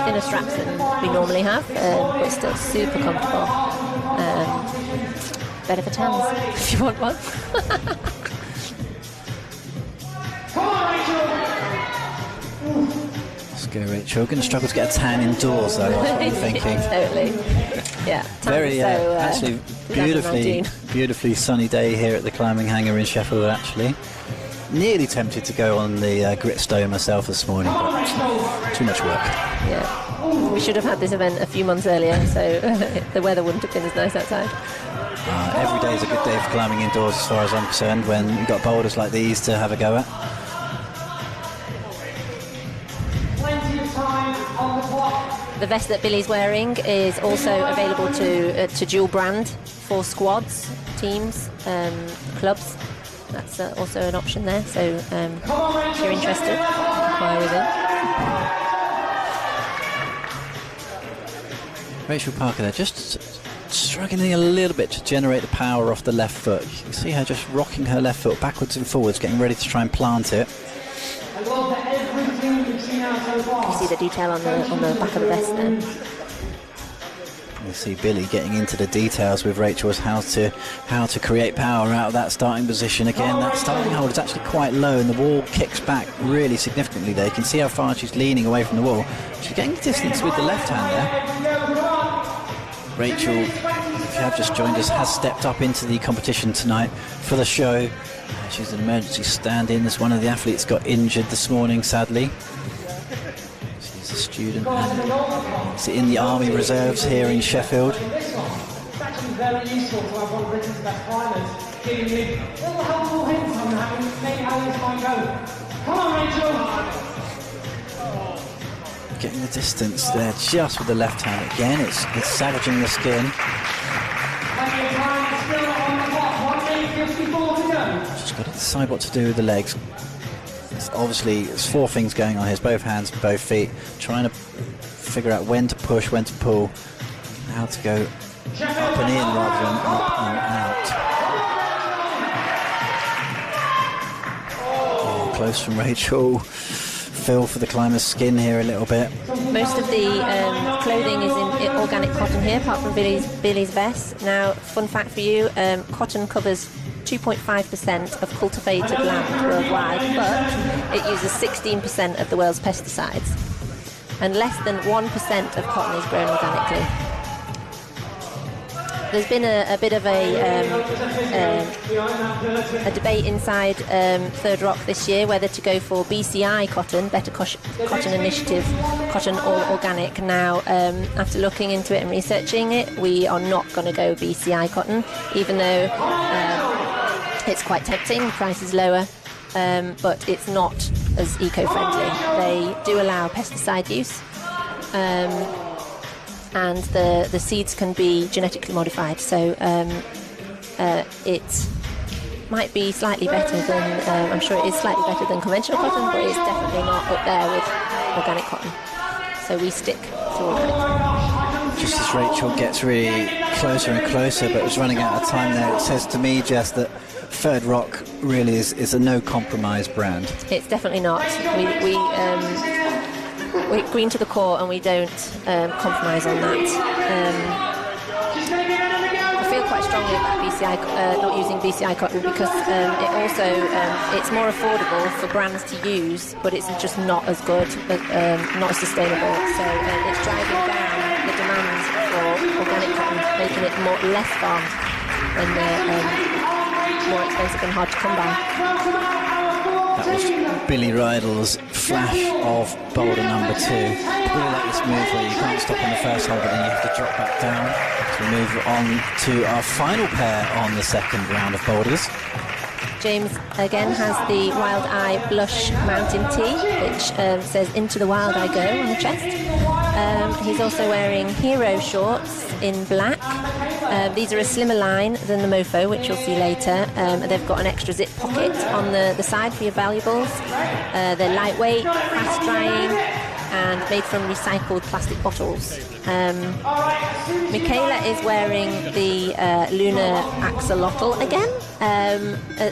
thinner straps than we normally have, but still super comfortable. Better for tans if you want one. Let's go, Rachel. Going to struggle to get a tan indoors, though. That's what I'm thinking. Totally. Yeah. Very actually beautifully sunny day here at the Climbing Hangar in Sheffield. Actually, nearly tempted to go on the Gritstone myself this morning, but too much work. Yeah. We should have had this event a few months earlier, so the weather wouldn't have been as nice outside. Every day is a good day for climbing indoors, as far as I'm concerned, when you've got boulders like these to have a go at. The vest that Billy's wearing is also available to dual brand for squads, teams, clubs. That's also an option there. So if you're interested, inquire within. Rachel Parker there, just struggling a little bit to generate the power off the left foot. You can see her just rocking her left foot backwards and forwards, getting ready to try and plant it. I love that everything we've seen out so far. You see the detail on the back of the vest there. You see Billy getting into the details with Rachel as how to create power out of that starting position. Again, that starting hold is actually quite low and the wall kicks back really significantly there. You can see how far she's leaning away from the wall. She's getting distance with the left hand there. Rachel, if you have just joined us, has stepped up into the competition tonight for the show. She's an emergency stand-in as one of the athletes got injured this morning, sadly. She's a student and is in the Army Reserves here in Sheffield. It's actually very useful to have one of Britain's best climbers giving you little helpful hints on how this might go. Come on, Rachel! Getting the distance there just with the left hand. Again, it's savaging the skin. Plenty of time still on the clock. 1:54 to go. Just got to decide what to do with the legs. Obviously, there's four things going on here. It's both hands, both feet. Trying to figure out when to push, when to pull, how to go up and in rather than up and out. Oh, close from Rachel. Feel for the climber's skin here a little bit. Most of the clothing is in organic cotton here, apart from Billy's vest. Now, fun fact for you, cotton covers 2.5% of cultivated land worldwide, but it uses 16% of the world's pesticides. And less than 1% of cotton is grown organically. There's been a bit of a debate inside Third Rock this year whether to go for BCI cotton, Better Cotton Initiative cotton, or organic. Now, after looking into it and researching it, we are not going to go BCI cotton, even though it's quite tempting, the price is lower, but it's not as eco-friendly. They do allow pesticide use. And the seeds can be genetically modified, so it might be slightly better than, I'm sure it is slightly better than conventional cotton, but it's definitely not up there with organic cotton. So we stick to organic. Just as Rachel gets really closer and closer, but was running out of time there, it says to me, Jess, that Third Rock really is a no-compromise brand. It's definitely not. We're green to the core and we don't compromise on that. I feel quite strongly about BCI, not using BCI cotton, because it also it's more affordable for brands to use, but it's just not as good, not as sustainable. So it's driving down the demand for organic cotton, making it less farmed and more expensive and hard to come by. That was Billy Rydell's flash of boulder number 2. Really like this move where you can't stop on the first hole, but then you have to drop back down. So we move on to our final pair on the second round of boulders. James again has the Wild Eye Blush Mountain Tee, which says "Into the Wild I Go" on the chest. He's also wearing Hero shorts in black. These are a slimmer line than the Mofo, which you'll see later. They've got an extra zip pocket on the side for your valuables. They're lightweight, fast drying, and made from recycled plastic bottles. Michaela is wearing the Lunar Axolotl again.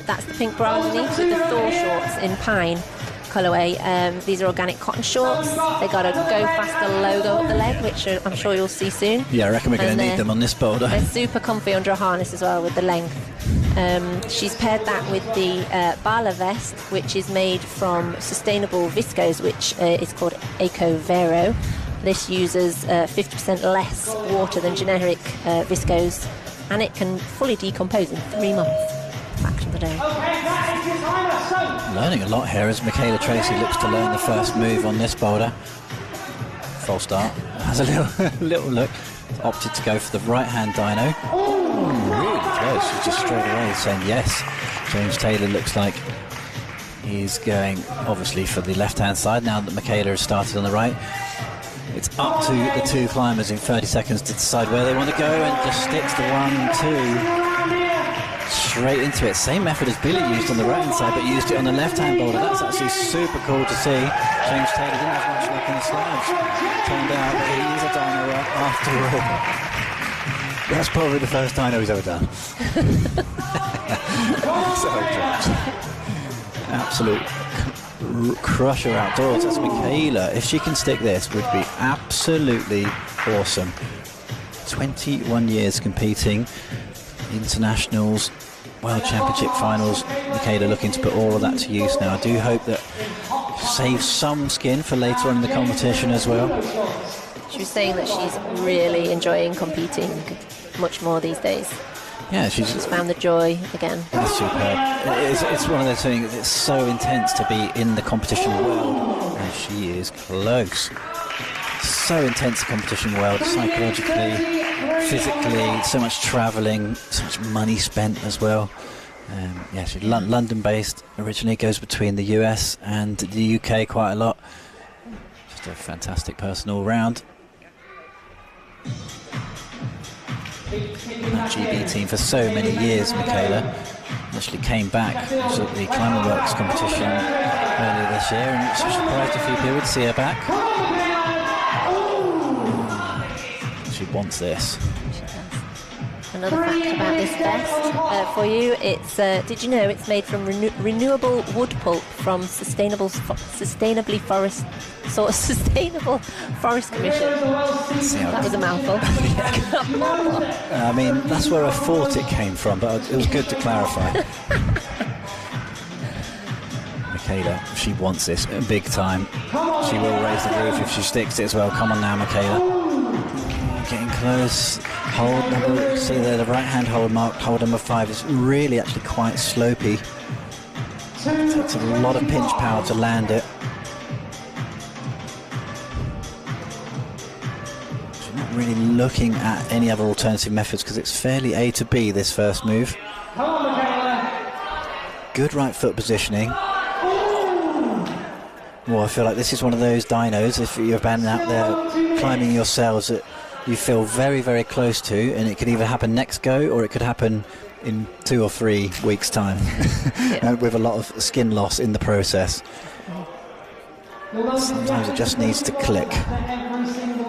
That's the pink bra underneath with the Thor shorts in pine colourway. These are organic cotton shorts. They got a Go Faster logo up the leg, which I'm sure you'll see soon. Yeah, I reckon we're going to need them on this boulder. They're super comfy under a harness as well with the length. She's paired that with the Bala vest, which is made from sustainable viscose, which is called Eco Vero. This uses 50% less water than generic viscose, and it can fully decompose in 3 months. Fact of the day. Learning a lot here as Michaela Tracy looks to learn the first move on this boulder. False start. Has a little look. Opted to go for the right-hand dyno. Really close. She's just straight away saying yes. James Taylor looks like he's going, obviously, for the left-hand side now that Michaela has started on the right. It's up to the two climbers in 30 seconds to decide where they want to go, and just sticks to 1, 2. Straight into it. Same method as Billy used on the right-hand side, but used it on the left-hand boulder. That's actually super cool to see. James Taylor didn't have much luck in the slabs. Turned out that he is a dyno after all. That's probably the first dyno he's ever done. So dropped. Absolute crusher outdoors. That's Michaela. If she can stick this, would be absolutely awesome. 21 years competing, internationals, World Championship finals. Michaela looking to put all of that to use now. I do hope that saves some skin for later on in the competition as well. She was saying that she's really enjoying competing much more these days. Yeah, she's found the joy again. That's superb. It's one of those things, it's so intense to be in the competition world, and she is close. So intense, the competition world, psychologically, physically, so much travelling, so much money spent as well. Yeah, she's London-based originally, goes between the US and the UK quite a lot. Just a fantastic person all round. That GB team for so many years, Michaela. Actually came back at the Climbing Works competition earlier this year, and it surprised a few people to see her back. She wants this. She does. Another fact about this vest for you, it's did you know it's made from renewable wood pulp from Sustainable Forest Commission? That was a mouthful. I mean, that's where I thought it came from, but it was good to clarify. Michaela, she wants this big time. She will raise the roof if she sticks it as well. Come on now, Michaela. Getting close. Hold number, see there, the right hand hold marked, hold number 5 is really actually quite slopey. It takes a lot of pinch power to land it. She's not really looking at any other alternative methods because it's fairly A to B, this first move. Good right foot positioning. Well, I feel like this is one of those dynos, if you're banding out there climbing yourselves, that you feel very, very close to, and it could either happen next go or it could happen in 2 or 3 weeks' time. And with a lot of skin loss in the process. Sometimes it just needs to click.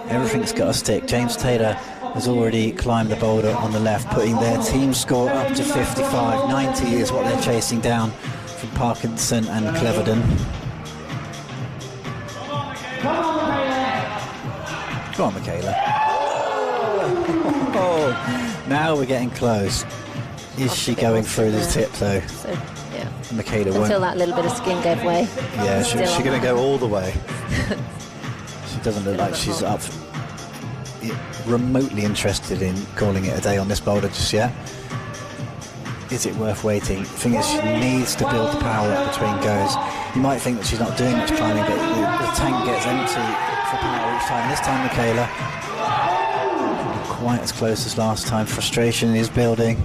Everything's got to stick. James Taylor has already climbed the boulder on the left, putting their team score up to 55. 90 is what they're chasing down from Parkinson and Cleverden. Come on, Michaela. Oh, now we're getting close. Is she going through the tip though? So, yeah. Michaela won't. Until that little bit of skin gave way. Yeah, she's going to go all the way. She doesn't look like she's up remotely interested in calling it a day on this boulder just yet. Is it worth waiting? The thing is, she needs to build the power up between goes. You might think that she's not doing much climbing, but the tank gets empty for power each time. This time, Michaela, not quite as close as last time. Frustration is building.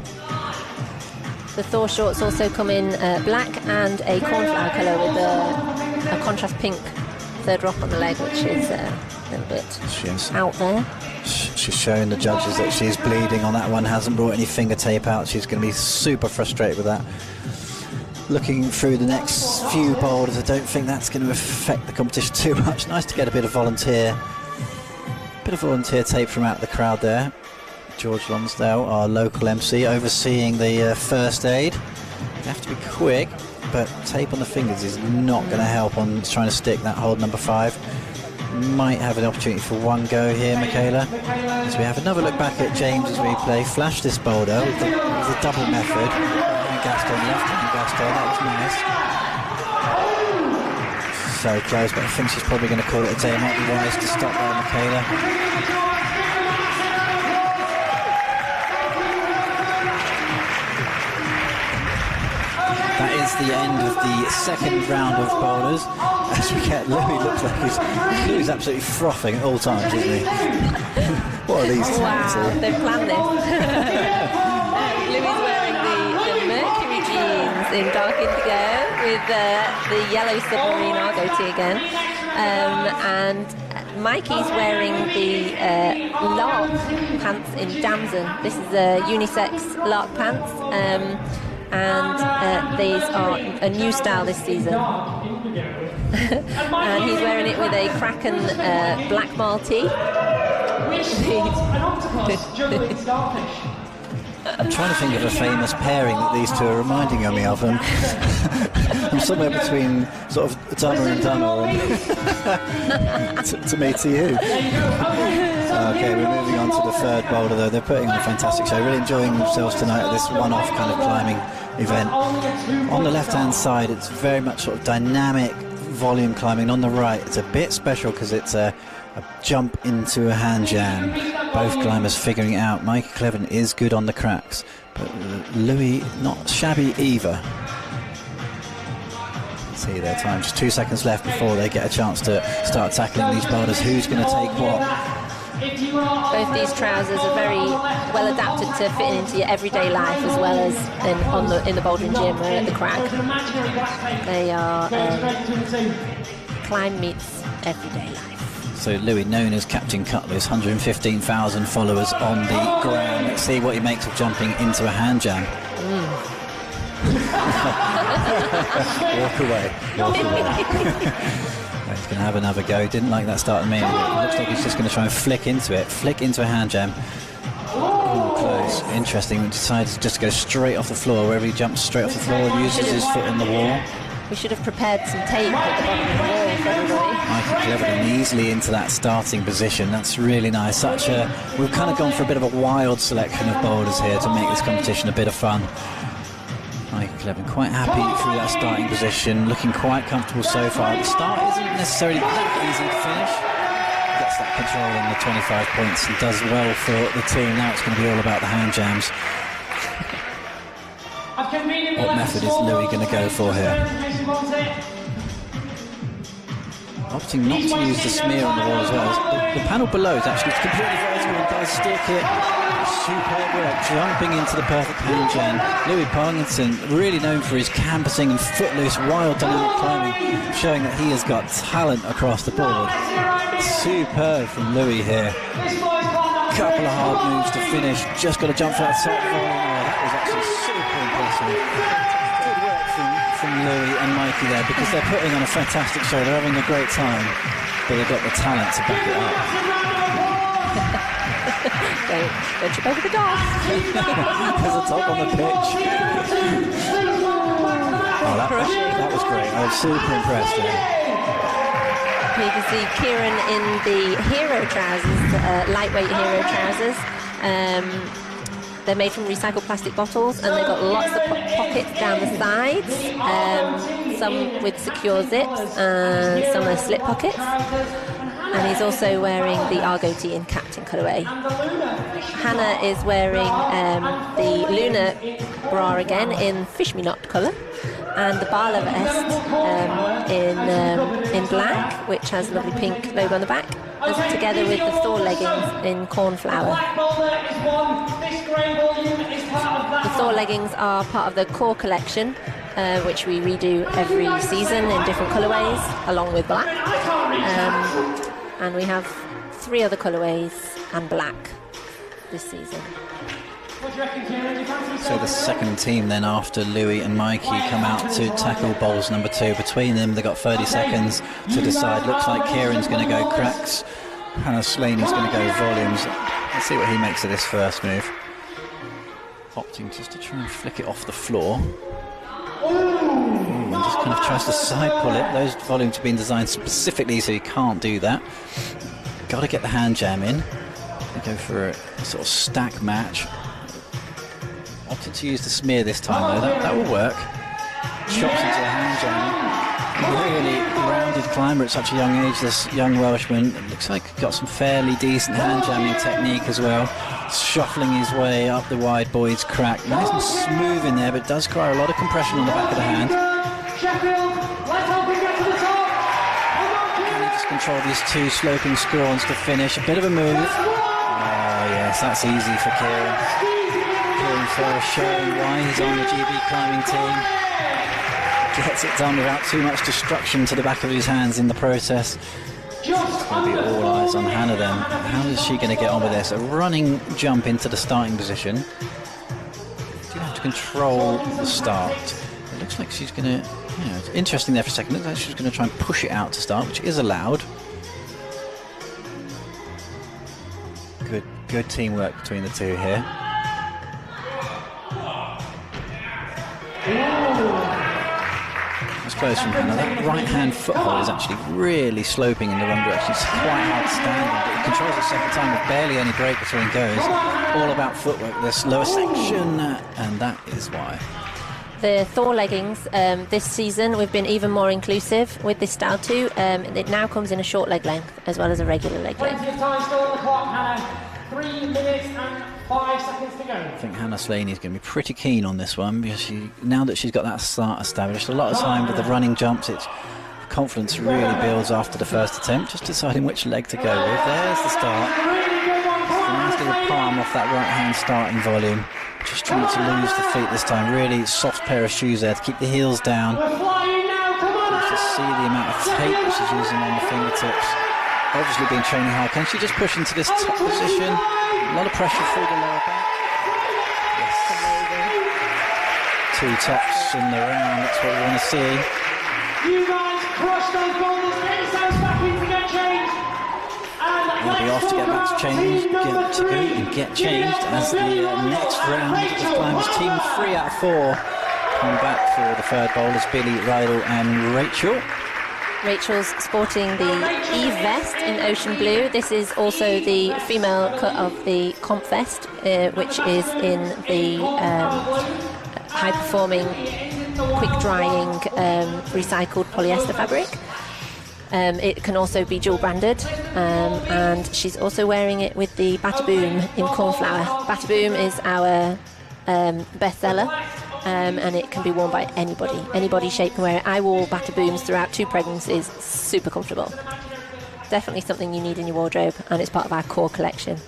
The Thor shorts also come in black and a cornflower colour with a contrast pink third rock on the leg, which is a little bit out there. She's showing the judges that she's bleeding on that one, hasn't brought any finger tape out. She's going to be super frustrated with that. Looking through the next few boulders, I don't think that's going to affect the competition too much. Nice to get a bit of volunteer tape from out the crowd there. George Lonsdale, our local MC, overseeing the first aid. You have to be quick, but tape on the fingers is not going to help on trying to stick that hold number 5. Might have an opportunity for one go here, Michaela. As we have another look back at James's replay, flash this boulder with the double method. And Gaston, left-hand Gaston, that was nice. So close, but I think she's probably going to call it a day. It might be wise to stop there, Michaela. That is the end of the second round of boulders. As we get Louis, looks like he's absolutely frothing at all times, isn't he? What are these times? Wow, they've planned this. Louis wearing the Mercury jeans in dark indigo with the yellow submarine Argo tee again. And Mikey's wearing the Lark pants in Damson. This is a unisex Lark pants. And these are a new style this season. And he's wearing it with a Kraken black Maltee. Which sports an octopus juggling starfish? I'm trying to think of a famous pairing that these two are reminding me of. I'm somewhere between sort of Dana and Dana and to me to you. Okay, we're moving on to the third boulder though. They're putting on a fantastic show, really enjoying themselves tonight at this one-off kind of climbing event. On the left-hand side, it's very much sort of dynamic volume climbing. On the right, it's a bit special because it's a jump into a hand jam. Both climbers figuring it out. Mikey Cleven is good on the cracks, but Louis not shabby either. See their time, just 2 seconds left before they get a chance to start tackling these boulders. Who's going to take what? Both these trousers are very well adapted to fitting into your everyday life as well as in the bouldering gym or at the crag. They are climb meets everyday life. So Louis, known as Captain Cutlass, 115,000 followers on the gram. Let's see what he makes of jumping into a hand jam. Walk away. He's going to have another go. Didn't like that start at me. It looks like he's just going to try and flick into a hand jam. Ooh, close. Interesting. He decides just to go straight off the floor. Wherever he jumps straight off the floor, uses his foot on the wall. We should have prepared some tape at the bottom of the wall for everybody. Mikey Cleverton easily into that starting position. That's really nice. We've kind of gone for a bit of a wild selection of boulders here to make this competition a bit of fun. Mikey Cleverton quite happy through that starting position, looking quite comfortable so far. The start isn't necessarily that easy to finish. Gets that control in the 25 points and does well for the team. Now it's going to be all about the hand jams. What method is Louis going to go for here? Opting not to use the smear on the wall as well. The panel below is actually completely vertical and does stick it. Superb work, jumping into the perfect hand jam. Louis Parkinson, really known for his campusing and footloose, wild dynamic climbing, showing that he has got talent across the board. Superb from Louis here. Couple of hard moves to finish. Just got to jump for that top volume. That was actually super impressive. Good work from Louis and Mikey there, because they're putting on a fantastic show. They're having a great time, but they've got the talent to back it up. Don't trip over the dog. There's a top on the pitch. Oh, that was great. I was super impressed there. You can see Kieran in the hero trousers, lightweight hero trousers. They're made from recycled plastic bottles, and they've got lots of pockets down the sides, some with secure zips and some are slip pockets. And he's also wearing the Argo tee in Captain colourway. Hannah is wearing the Lunar bra again in Fish Me Not colour, and the Bala vest in black, which has a lovely pink logo on the back, together with the Thor leggings in cornflower. The Thor leggings are part of the core collection, which we redo every season in different colourways, along with black. And we have 3 other colourways and black this season. So the second team then, after Louis and Mikey, come out to tackle bowls number 2. Between them, they've got 30 seconds to decide. Looks like Kieran's going to go cracks. Hannah Slaney's going to go volumes. Let's see what he makes of this first move. Opting just to try and flick it off the floor. And just kind of tries to side pull it. Those volumes have been designed specifically so you can't do that. Got to get the hand jam in. They go for a sort of stack match. Opted to use the smear this time though. That will work. Chops into a hand jam. Really rounded climber at such a young age, this young Welshman. It looks like he's got some fairly decent hand jamming technique as well. Shuffling his way up the wide boy's crack. Nice and smooth in there, but does require a lot of compression on the back of the hand. Sheffield, let's hope we get to the top. Can he just control these 2 sloping scrawns to finish? A bit of a move. Oh yes, that's easy for Kieran. Kieran Forrest showing why he's on the GB climbing team. Gets it done without too much destruction to the back of his hands in the process. It's going to be all eyes on Hannah then. How is she going to get on with this? A running jump into the starting position. Do have to control the start. It looks like she's going to... Yeah, it's interesting there for a second. It looks like she's going to try and push it out to start, which is allowed. Good teamwork between the two here. That's close from Hannah. That right-hand foothold is actually really sloping in the wrong direction. It's quite hard standing, but he controls the second time with barely any break between goes. All about footwork, this lower section, and that is why. The Thor leggings, this season we've been even more inclusive with this style too. It now comes in a short leg length as well as a regular leg length. Plenty of time still on the clock, Hannah. 3 minutes and 5 seconds to go. I think Hannah Slaney is going to be pretty keen on this one because now that she's got that start established, a lot of time with the running jumps, it's confidence really builds after the first attempt, just deciding which leg to go with. There's the start. Just a nice little palm off that right hand starting volume. Just trying to lose the feet this time. Really soft pair of shoes there to keep the heels down. Let's just see the amount of tape that she's using on the fingertips. Obviously been training hard. Can she just push into this top position? A lot of pressure through the lower back. Yes. 2 tops in the round. That's what we want to see. You guys crush those boulders. Get yourselves back in to get changed. We'll be off to get back to change, get changed as the next round of climbers, team 3 out of 4 come back for the third boulders, Billy, Rydell and Rachel. Rachel's sporting the Eve vest in ocean blue. This is also the female cut of the comp vest, which is in the high-performing, quick-drying, recycled polyester fabric. It can also be dual branded, and she's also wearing it with the Bataboom in cornflower. Bataboom is our bestseller, and it can be worn by anybody. Anybody shape can wear it. I wore Batabooms throughout 2 pregnancies. Super comfortable. Definitely something you need in your wardrobe, and it's part of our core collection.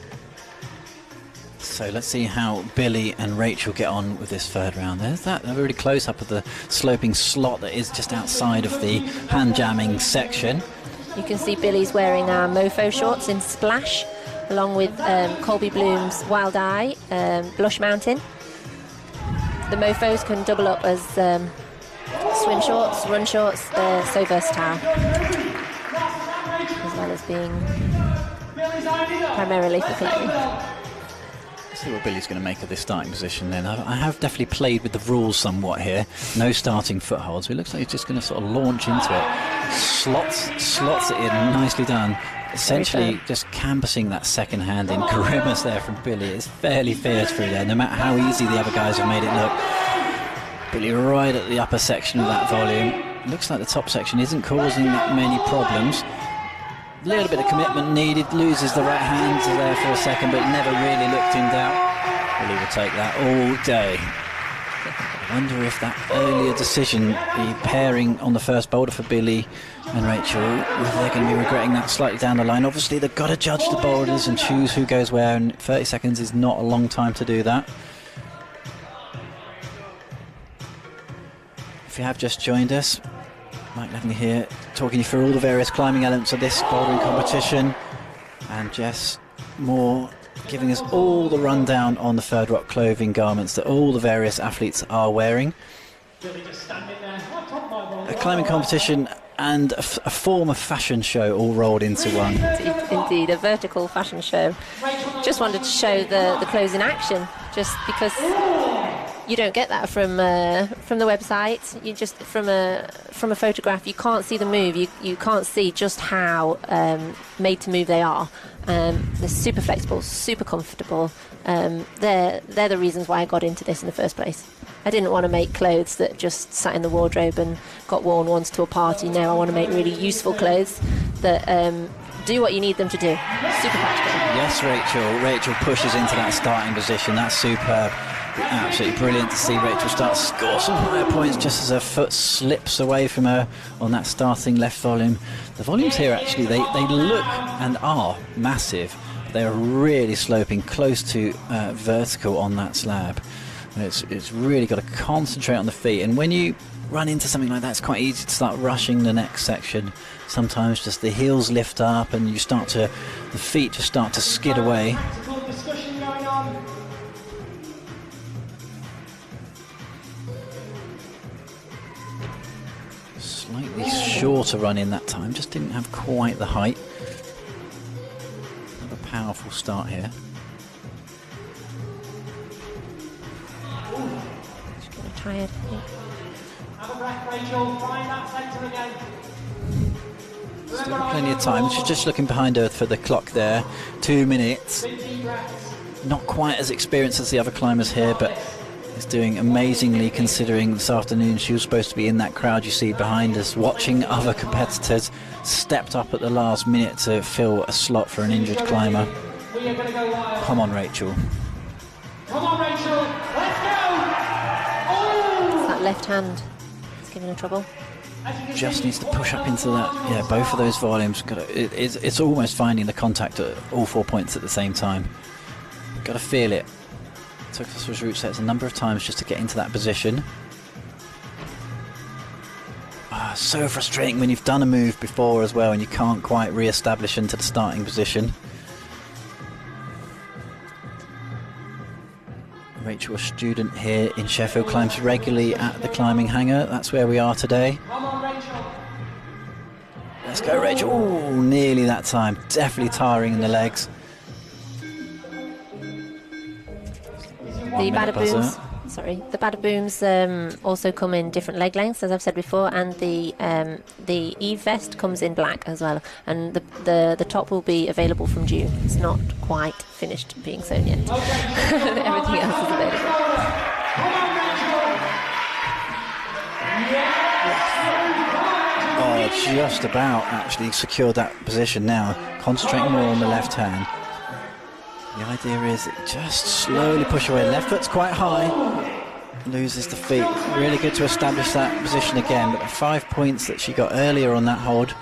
So let's see how Billy and Rachel get on with this third round. There's that a really close up of the sloping slot that is just outside of the hand jamming section. You can see Billy's wearing our Mofo shorts in Splash, along with Colby Bloom's Wild Eye, Blush Mountain. The Mofos can double up as swim shorts, run shorts. They're so versatile, as well as being primarily for climbing. See what Billy's going to make of this starting position then. I have definitely played with the rules somewhat here. No starting footholds. So it looks like he's just going to sort of launch into it. Slots it in, nicely done. Essentially just canvassing that second hand in. Grimace there from Billy. It's fairly fierce through there, no matter how easy the other guys have made it look. Billy right at the upper section of that volume. Looks like the top section isn't causing that many problems. A little bit of commitment needed, loses the right hand there for a second, but never really looked in doubt. Billy will take that all day. I wonder if that earlier decision, the pairing on the first boulder for Billy and Rachel, whether they're going to be regretting that slightly down the line. Obviously, they've got to judge the boulders and choose who goes where, and 30 seconds is not a long time to do that. If you have just joined us, Mike Levney here, talking you through all the various climbing elements of this bouldering competition, and Jess Moore giving us all the rundown on the Third Rock clothing garments that all the various athletes are wearing. A climbing competition and a form of fashion show all rolled into one. Indeed, a vertical fashion show. Just wanted to show the clothes in action, just because you don't get that from the website. You just from a photograph, you can't see the move. You can't see just how made to move they are. They're super flexible, super comfortable. They're the reasons why I got into this in the first place. I didn't want to make clothes that just sat in the wardrobe and got worn once to a party. No, I want to make really useful clothes that do what you need them to do. Super practical. Yes, Rachel pushes into that starting position. That's superb. Absolutely brilliant to see Rachel start to score some higher points just as her foot slips away from her on that starting left volume. The volumes here actually, they look and are massive. They're really sloping close to vertical on that slab. And it's really got to concentrate on the feet, and when you run into something like that, it's quite easy to start rushing the next section. Sometimes just the heels lift up and the feet just start to skid away. Slightly shorter run in that time, just didn't have quite the height. Have a powerful start here. tired, I think. Have a breath, Rachel. Find that centre again. Still plenty of time. She's just looking behind her for the clock there. 2 minutes. Not quite as experienced as the other climbers here, but is doing amazingly considering this afternoon she was supposed to be in that crowd you see behind us, watching other competitors. Stepped up at the last minute to fill a slot for an injured climber. Come on, Rachel. Come on, Rachel. Let's go. It's that left hand. It's giving her trouble. Just needs to push up into that. Yeah, both of those volumes. It's almost finding the contact at all 4 points at the same time. Got to feel it. Took us those route sets a number of times just to get into that position. So frustrating when you've done a move before as well and you can't quite re-establish into the starting position. Rachel, a student here in Sheffield, climbs regularly at the Climbing Hangar. That's where we are today. Come on, Rachel. Let's go, Rachel. Ooh, nearly that time. Definitely tiring in the legs. The Badabooms, the Badabooms also come in different leg lengths, as I've said before, and the Eve vest comes in black as well, and the top will be available from June. It's not quite finished being sewn yet. Everything else is available. Oh, just about actually secured that position now. Concentrating more on the left hand. The idea is just slowly push away. Left foot's quite high. Loses the feet. Really good to establish that position again. But the 5 points that she got earlier on that hold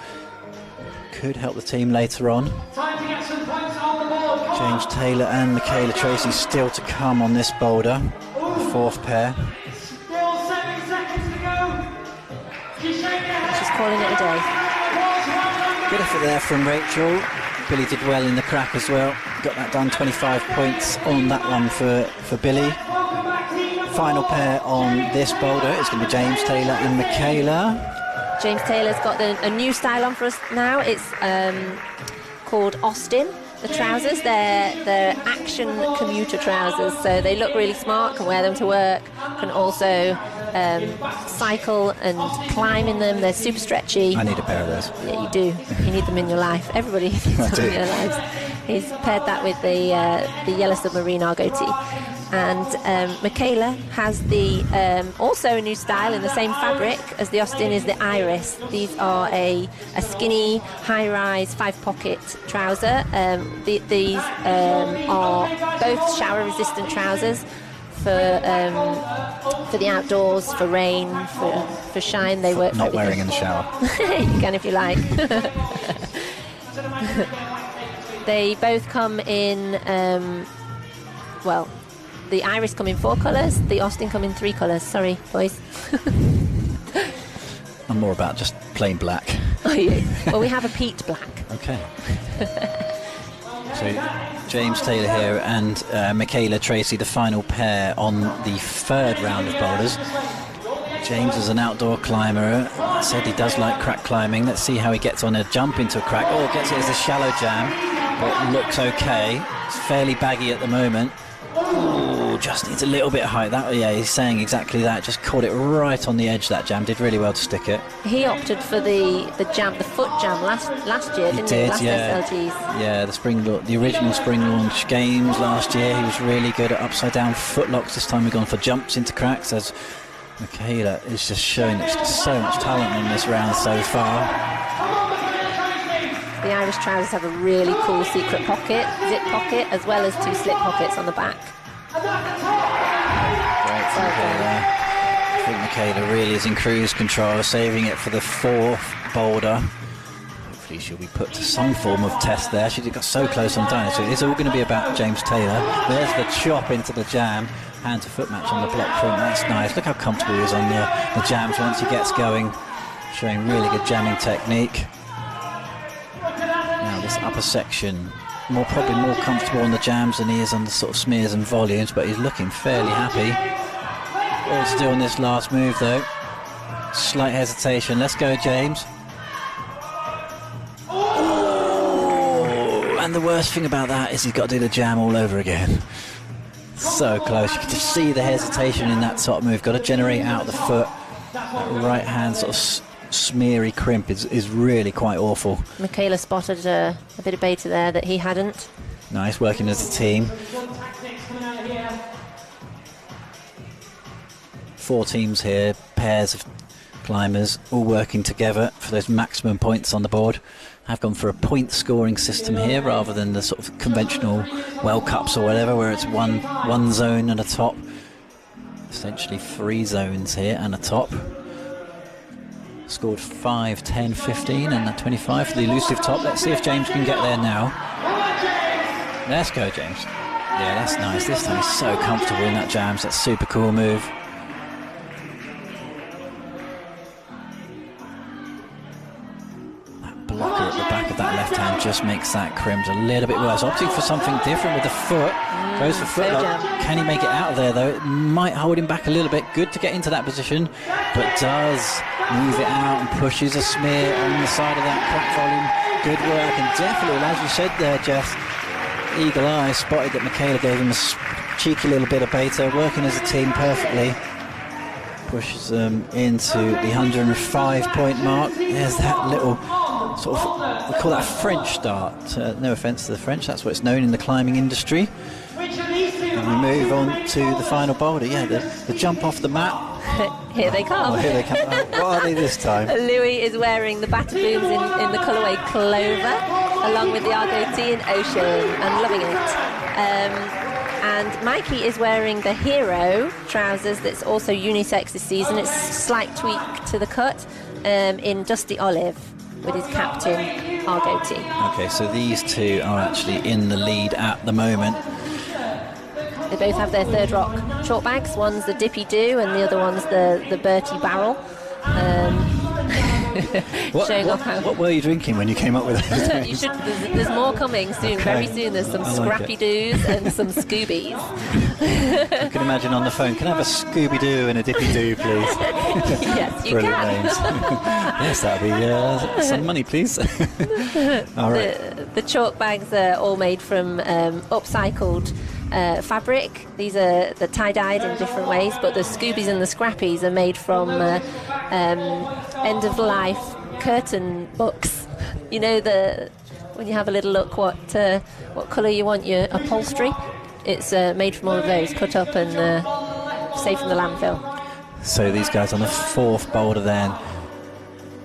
could help the team later on. Time to get some points on the board. James Taylor and Michaela Tracy still to come on this boulder. The fourth pair. Still 7 seconds to go. She's shaking her head. She's calling it a day. Good effort there from Rachel. Billy did well in the crack as well. Got that done, 25 points on that one for Billy. Final pair on this boulder is going to be James Taylor and Michaela. James Taylor's got a new style on for us now. It's called Austin. The trousers, they're action commuter trousers, so they look really smart, can wear them to work, can also cycle and climb in them. They're super stretchy. I need a pair of those. Yeah, you do. You need them in your life. Everybody needs them in their lives. He's paired that with the Yellow Submarine Argoti. And Michaela has the also a new style in the same fabric as the Austin is the Iris. These are a skinny, high-rise, 5-pocket trouser. These are both shower-resistant trousers for the outdoors, for rain, for shine. They work. Not wearing in the shower. You can if you like. They both come in. Well, the Iris come in 4 colours. The Austin come in 3 colours. Sorry, boys. I'm more about just plain black. Are you? Well, we have a peat black. Okay. So James Taylor here and Michaela Tracy, the final pair on the 3rd round of boulders. James is an outdoor climber. Said he does like crack climbing. Let's see how he gets on a jump into a crack. Oh, gets it as a shallow jam, but looks okay. It's fairly baggy at the moment. Oh, just needs a little bit of height. That, yeah, he's saying exactly that. Just caught it right on the edge. That jam did really well to stick it. He opted for the jam, the foot jam last year, didn't he? Last yeah. SLGs. Yeah, the original spring launch games last year. He was really good at upside down footlocks. This time we've gone for jumps into cracks. As Michaela is just showing that she's got so much talent in this round so far. The Irish trousers have a really cool secret pocket, zip pocket, as well as 2 slip pockets on the back. Great from Michaela. I think Michaela really is in cruise control, saving it for the 4th boulder. Hopefully she'll be put to some form of test there. She got so close on time, so it's all going to be about James Taylor. There's the chop into the jam. Hand to foot match on the block front. That's nice. Look how comfortable he is on the jams once he gets going. Showing really good jamming technique. Now this upper section, probably more comfortable on the jams than he is on the sort of smears and volumes, but he's looking fairly happy. All to do on this last move though. Slight hesitation. Let's go, James. Oh, and the worst thing about that is he's got to do the jam all over again. So close. You can just see the hesitation in that top move. Got to generate out the foot. That right hand sort of smeary crimp is really quite awful. Michaela spotted a bit of beta there that he hadn't. Nice working as a team. 4 teams here, pairs of climbers, all working together for those maximum points on the board. I've gone for a point scoring system here rather than the sort of conventional World Cups or whatever, where it's one zone and a top. Essentially 3 zones here and a top. Scored 5, 10, 15 and a 25 for the elusive top. Let's see if James can get there now. Let's go, James. Yeah, that's nice. This time he's so comfortable in that jams. That's a super cool move. Blocker at the back of that left hand just makes that crimp a little bit worse. Opting for something different with the foot. Goes for foot lock. Can he make it out of there though? It might hold him back a little bit. Good to get into that position, but does move it out and pushes a smear on the side of that crack volume. Good work, and definitely, as you said there, Jess, eagle eye spotted that Michaela gave him a cheeky little bit of beta, working as a team perfectly. Pushes them into the 105 point mark. There's that little sort of, we call that French start. No offence to the French, that's what it's known in the climbing industry. And we move on to the final boulder. Yeah, the jump off the mat. Here they come. Oh, here they come. What are they this time? Louis is wearing the batter booms in the colourway Clover, along with the Argo Tee in Ocean, and loving it. And Mikey is wearing the Hero trousers that's also unisex this season. It's a slight tweak to the cut in Dusty Olive with his captain Argo Tee. Okay, so these two are actually in the lead at the moment. They both have their Third Rock short bags. One's the Dippy Doo and the other one's the Bertie Barrel. What were you drinking when you came up with those? You should. There's more coming soon. Okay. Very soon. There's some Scrappy Doos and some Scoobies. I can imagine on the phone. Can I have a Scooby Doo and a Dippy Doo, please? Yes, you Brilliant can. names. Yes, that'd be some money, please. All right. The chalk bags are all made from upcycled fabric. These are the tie-dyed in different ways, but the Scoobies and the Scrappies are made from end-of-life curtain books. You know, when you have a little look what colour you want your upholstery. It's made from all of those, cut up and saved from the landfill. So these guys on the 4th boulder then,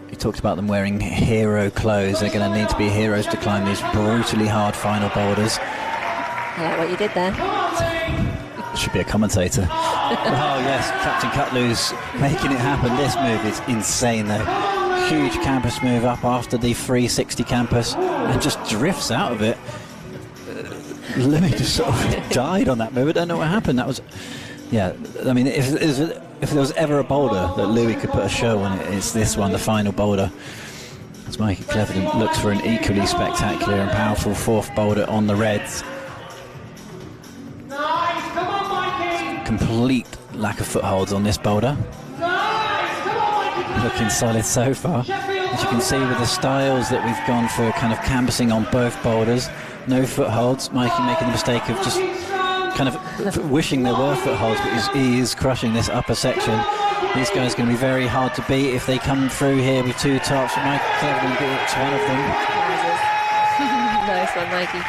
you talked about them wearing hero clothes. They're going to need to be heroes to climb these brutally hard final boulders. I like what you did there. Should be a commentator. Oh yes, Captain Cutlu's making it happen. This move is insane though. Huge campus move up after the 360 campus and just drifts out of it. Louis just sort of died on that move. I don't know what happened. That was, yeah, I mean, if there was ever a boulder that Louis could put a show on, it's this one, the final boulder. As Mikey Cleverton looks for an equally spectacular and powerful 4th boulder on the reds. Complete lack of footholds on this boulder. Looking solid so far. As you can see with the styles that we've gone for, kind of canvassing on both boulders. No footholds. Mikey making the mistake of just kind of wishing there were footholds, but he is crushing this upper section. These guys are going to be very hard to beat if they come through here with 2 tops. Mikey Cleverton gets one of them. Nice one, Mikey.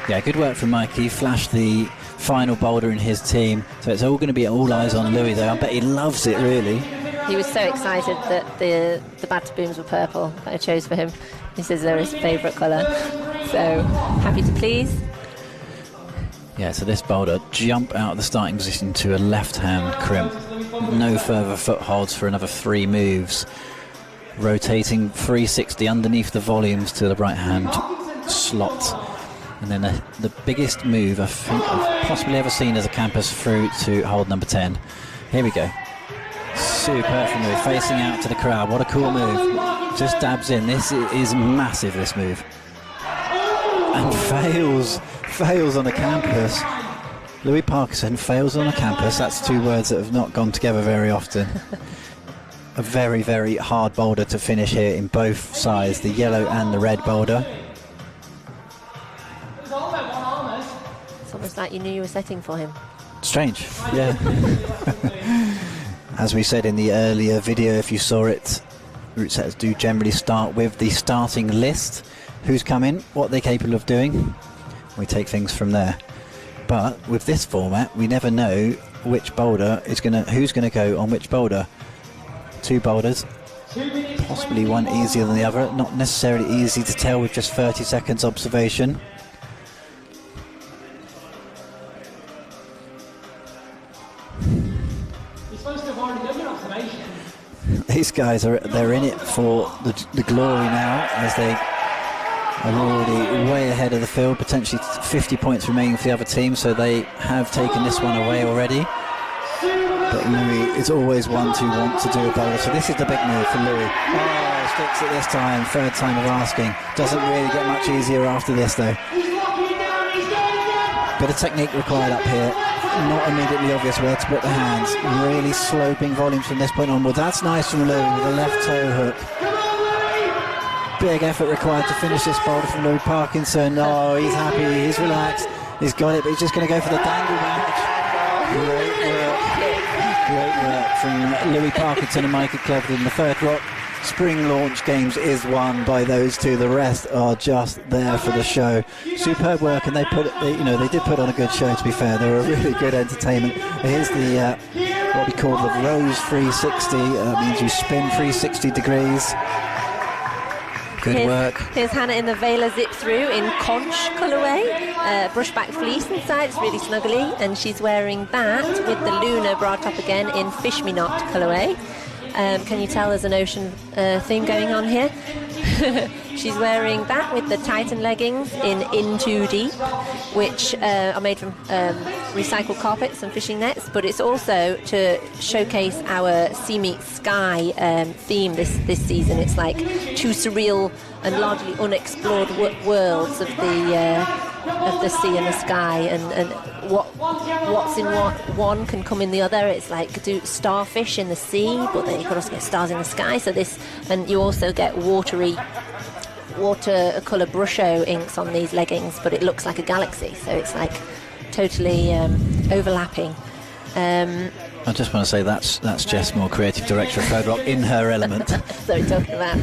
Yeah, good work from Mikey. Flashed the final boulder in his team. So it's all going to be all eyes on Louis though. I bet he loves it really. He was so excited that the batter booms were purple that I chose for him. He says they're his favourite colour. So happy to please. Yeah, so this boulder, jump out of the starting position to a left-hand crimp. No further footholds for another 3 moves. Rotating 360 underneath the volumes to the right-hand slot. And then the biggest move I think I've possibly ever seen as a campus through to hold number 10. Here we go. Super move, facing out to the crowd. What a cool move. Just dabs in. This is massive, this move. And fails on a campus. Louis Parkinson fails on a campus. That's 2 words that have not gone together very often. A very, very hard boulder to finish here in both sides, the yellow and the red boulder. almost like you knew you were setting for him. Strange, yeah. As we said in the earlier video, if you saw it, route setters do generally start with the starting list. Who's coming, what they're capable of doing. We take things from there. But with this format, we never know which boulder is who's gonna go on which boulder. 2 boulders, possibly one easier than the other. Not necessarily easy to tell with just 30 seconds observation. These guys they're in it for the glory now, as they are already way ahead of the field, potentially 50 points remaining for the other team, so they have taken this one away already. But Louis is always one to want to do a boulder, so this is the big move for Louis. Oh, sticks it this time, third time of asking. Doesn't really get much easier after this though. Bit of technique required up here. Not immediately obvious where to put the hands. Really sloping volumes from this point onwards. That's nice from Louis with a left toe hook. Big effort required to finish this boulder from Louis Parkinson. Oh, he's happy, he's relaxed, he's got it, but he's just going to go for the dangle match. Great work from Louis Parkinson and Michael Cleverton. The third rock spring launch games is won by those two. The rest are just there for the show. Superb work, and they did put on a good show. To be fair, they were a really good entertainment. Here's the what we call the Rose 360. That means you spin 360 degrees. Good work. Here's Hannah in the Vela zip through in conch colourway, brushback fleece inside, it's really snuggly, and she's wearing that with the Luna bra top again in fish me not colourway. Can you tell there's an ocean theme going on here? She's wearing that with the Titan leggings in Too Deep, which are made from recycled carpets and fishing nets, but it's also to showcase our Sea Meets Sky theme this season. It's like 2 surreal and largely unexplored worlds of the sea and the sky, and what's in one can come in the other. It's like do starfish in the sea, but then you can also get stars in the sky. So this, and you also get watercolour brusho inks on these leggings, but it looks like a galaxy, so it's like totally overlapping. I just want to say that's Jess Moore, creative director of Third Rock, in her element. So we're talking about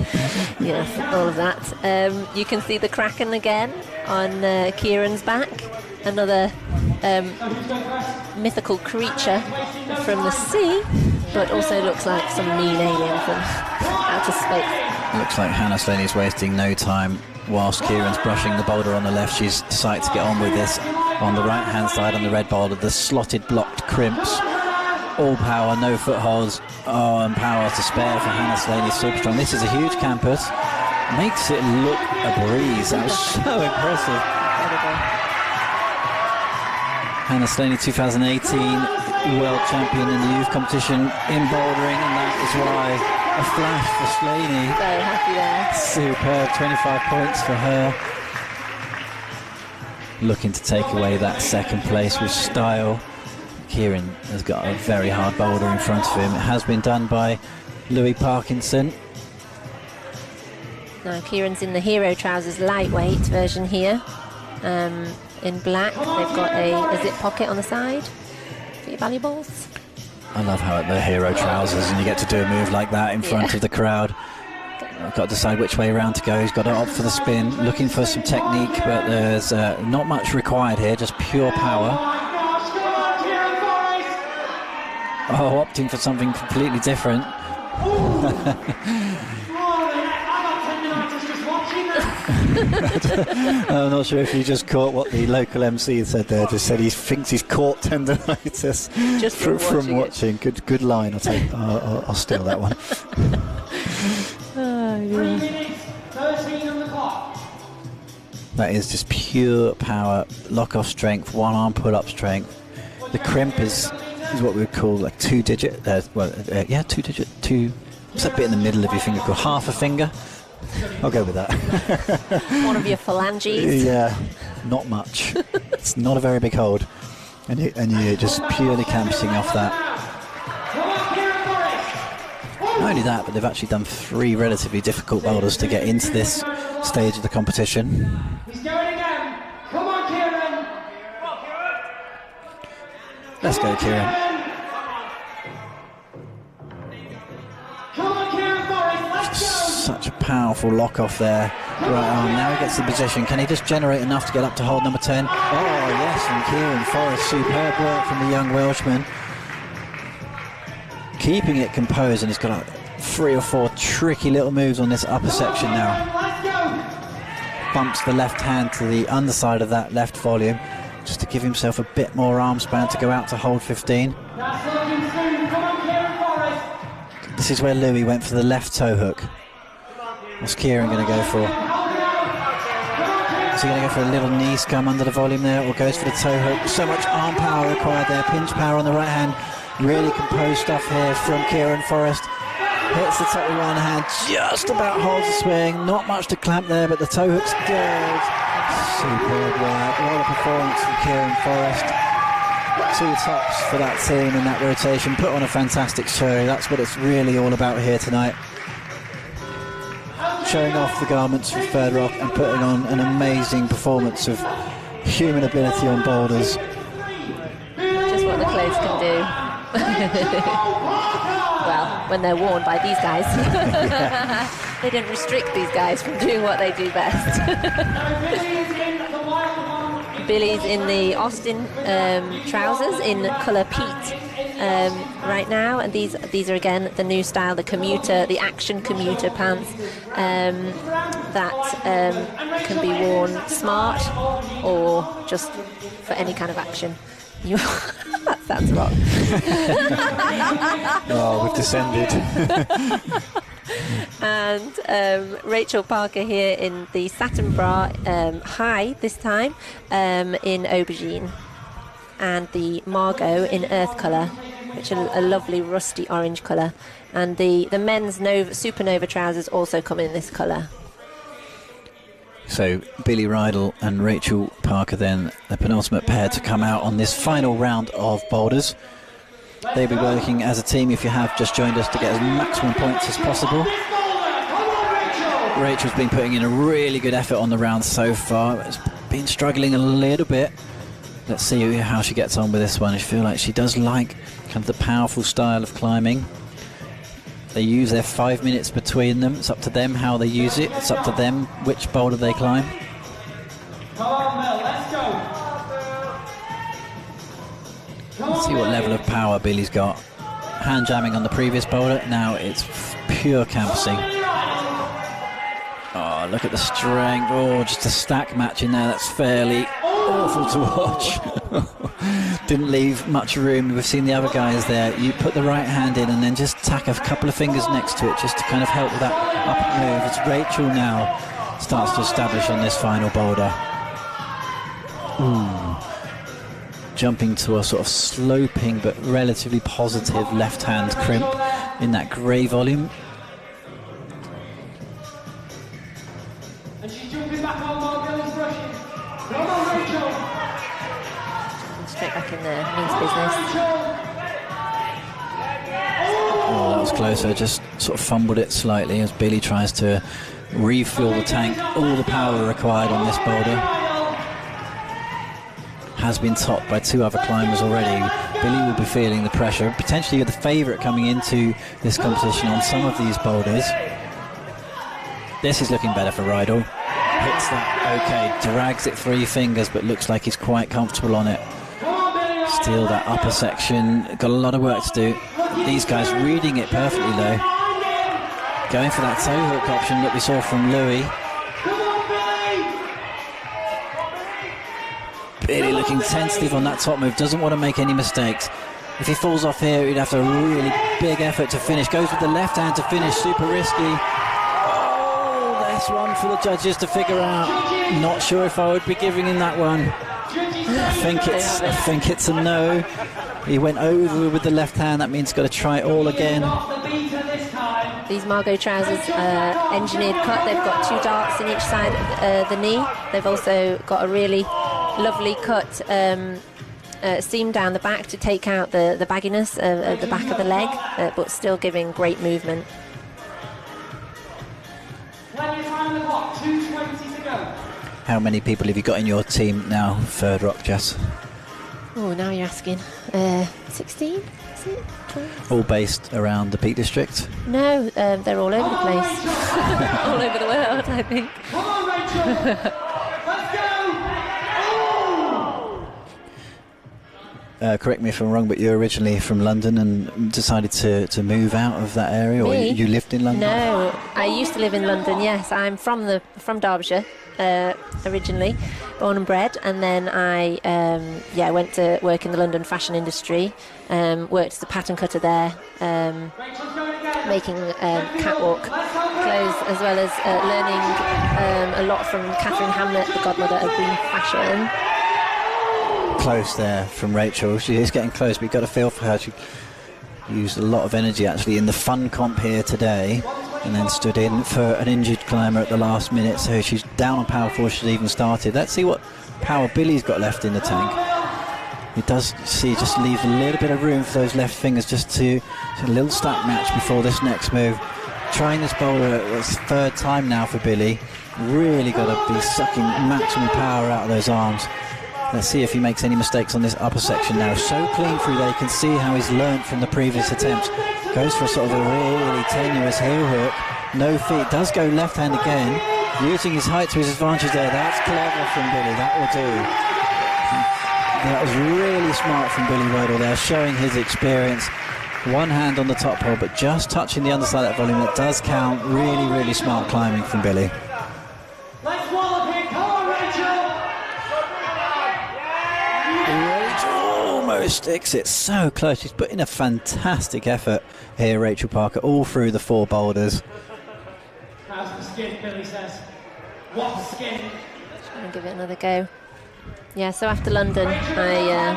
all of that. You can see the Kraken again on Kieran's back, another mythical creature from the sea, but also looks like some mean alien from outer space. Looks like Hannah Slaney's wasting no time whilst Kieran's brushing the boulder on the left. She's decided to get on with this. On the right hand side on the red boulder, the slotted blocked crimps. All power, no footholds. Oh, and power to spare for Hannah Slaney. Super strong. This is a huge campus. Makes it look a breeze. That was so impressive. Hannah Slaney, 2018 world champion in the youth competition in bouldering, and that is why a flash for Slaney. Very happy there. Superb, 25 points for her. Looking to take away that second place with style. Kieran has got a very hard boulder in front of him. It has been done by Louis Parkinson. Now Kieran's in the Hero Trousers lightweight version here. In black, they've got a zip pocket on the side for your valuables. I love how the Hero Trousers, and you get to do a move like that in front of the crowd. I've got to decide which way around to go. He's got to opt for the spin, looking for some technique, but there's not much required here, just pure power. Oh, opting for something completely different. I'm not sure if you just caught what the local MC said there. Just said he thinks he's caught tendonitis just from watching. Good line. I'll steal that one. Oh, yeah. That is just pure power, lock-off strength, one-arm pull-up strength. The crimp is what we would call like 2-digit. 2-digit. What's that bit in the middle of your finger called? Half a finger. I'll go with that. One of your phalanges. Yeah, not much. It's not a very big hold, and you're just purely camping off that. Not only that, but they've actually done 3 relatively difficult boulders to get into this stage of the competition. He's going again. Come on, Kieran. Let's go, Kieran. Come on, Kieran Forrest, let's go! Such a powerful lock off there. Right arm, now he gets the position. Can he just generate enough to get up to hold number 10? Oh, yes, from Kieran Forrest. Superb work from the young Welshman. Keeping it composed, and he's got 3 or 4 tricky little moves on this upper section now. Bumps the left hand to the underside of that left volume, just to give himself a bit more arm span to go out to hold 15. That's looking soon. Come on, Kieran Forrest. This is where Louis went for the left toe hook. What's Kieran going to go for? Is he going to go for a little knee scum under the volume there, or goes for the toe hook? So much arm power required there. Pinch power on the right hand. Really composed stuff here from Kieran Forrest. Hits the top with one hand, just about holds the swing. Not much to clamp there, but the toe hook's good. Superb work. What a performance from Kieran Forrest. 2 tops for that team in that rotation. Put on a fantastic show. That's what it's really all about here tonight. Showing off the garments from Third Rock and putting on an amazing performance of human ability on boulders. Just what the clothes can do. Well, when they're worn by these guys. They don't restrict these guys from doing what they do best. Billy's in the Austin trousers in colour peat right now, and these are again the new style, the action commuter pants that can be worn smart or just for any kind of action. That sounds wrong. Oh, we've descended. And Rachel Parker here in the satin bra, high this time, in aubergine, and the Margot in earth colour, which is a lovely rusty orange colour, and the men's Supernova trousers also come in this colour. So Billy Rydell and Rachel Parker then, the penultimate pair to come out on this final round of boulders. They'll be working as a team, if you have just joined us, to get as maximum points as possible. Rachel's been putting in a really good effort on the round so far. It's been struggling a little bit. Let's see how she gets on with this one. I feel like she does like kind of the powerful style of climbing. They use their 5 minutes between them. It's up to them how they use it. It's up to them which boulder they climb. Come on, Mel, let's go. Let's see what level of power Billy's got. Hand jamming on the previous boulder. Now it's pure campusing. Oh, look at the strength. Oh, just a stack match in there. That's fairly awful to watch. Didn't leave much room. We've seen the other guys there. You put the right hand in and then just tack a couple of fingers next to it just to kind of help with that up move. It's Rachel now starts to establish on this final boulder. Jumping to a sort of sloping but relatively positive left hand crimp in that grey volume. And she's jumping back on while Billy's brushing. Come on, Rachel. Straight back in there, means business. Oh, that was closer. Just sort of fumbled it slightly as Billy tries to refuel the tank. All the power required on this boulder. Has been topped by 2 other climbers already. Billy will be feeling the pressure. Potentially the favourite coming into this competition on some of these boulders. This is looking better for Rydell. Hits that okay, drags it 3 fingers, but looks like he's quite comfortable on it. Still that upper section, got a lot of work to do. These guys reading it perfectly though. Going for that toe hook option that we saw from Louis. Billy looking tentative on that top move, doesn't want to make any mistakes. If he falls off here, he'd have to really big effort to finish. Goes with the left hand to finish, super risky. Oh, that's one for the judges to figure out. Not sure if I would be giving him that one. I think it's a no. He went over with the left hand, that means he's got to try it all again. These Margot trousers are engineered cut. They've got 2 darts in each side of the knee. They've also got a really lovely cut seam down the back to take out the bagginess of the back of the leg, but still giving great movement. How many people have you got in your team now, Third Rock, Jess? Oh, now you're asking. 16? Is it? 12? All based around the Peak District? No, they're all over the place. All over the world, I think. Come on, Rachel! Let's go! Correct me if I'm wrong, but you're originally from London and decided to move out of that area, or Me? you lived in London? No, I used to live in London. Yes, I'm from Derbyshire originally, born and bred, and then I went to work in the London fashion industry. Worked as a pattern cutter there, making catwalk clothes, as well as learning a lot from Catherine Hamlet, the godmother of green fashion. Close there from Rachel. She is getting close, but you've got to feel for her. She used a lot of energy actually in the fun comp here today, and then stood in for an injured climber at the last minute, so she's down on power before she's even started. Let's see what power Billy's got left in the tank. He does see, just leaves a little bit of room for those left fingers, just to a little stack match before this next move. Trying this boulder, it's third time now for Billy. Really got to be sucking maximum power out of those arms. Let's see if he makes any mistakes on this upper section now. So clean through there, you can see how he's learnt from the previous attempts. Goes for sort of a really tenuous heel hook. No feet, does go left hand again. Using his height to his advantage there. That's clever from Billy, that will do. That was really smart from Billy Rodel there, showing his experience. One hand on the top pole, but just touching the underside of that volume. That does count. Really, really smart climbing from Billy. Let's wallop it. Come on, Rachel! Almost sticks it, so close. She's put in a fantastic effort here, Rachel Parker, all through the 4 boulders. How's the skin, Billy says. What's the skin? Try and give it another go. Yeah, so after London, I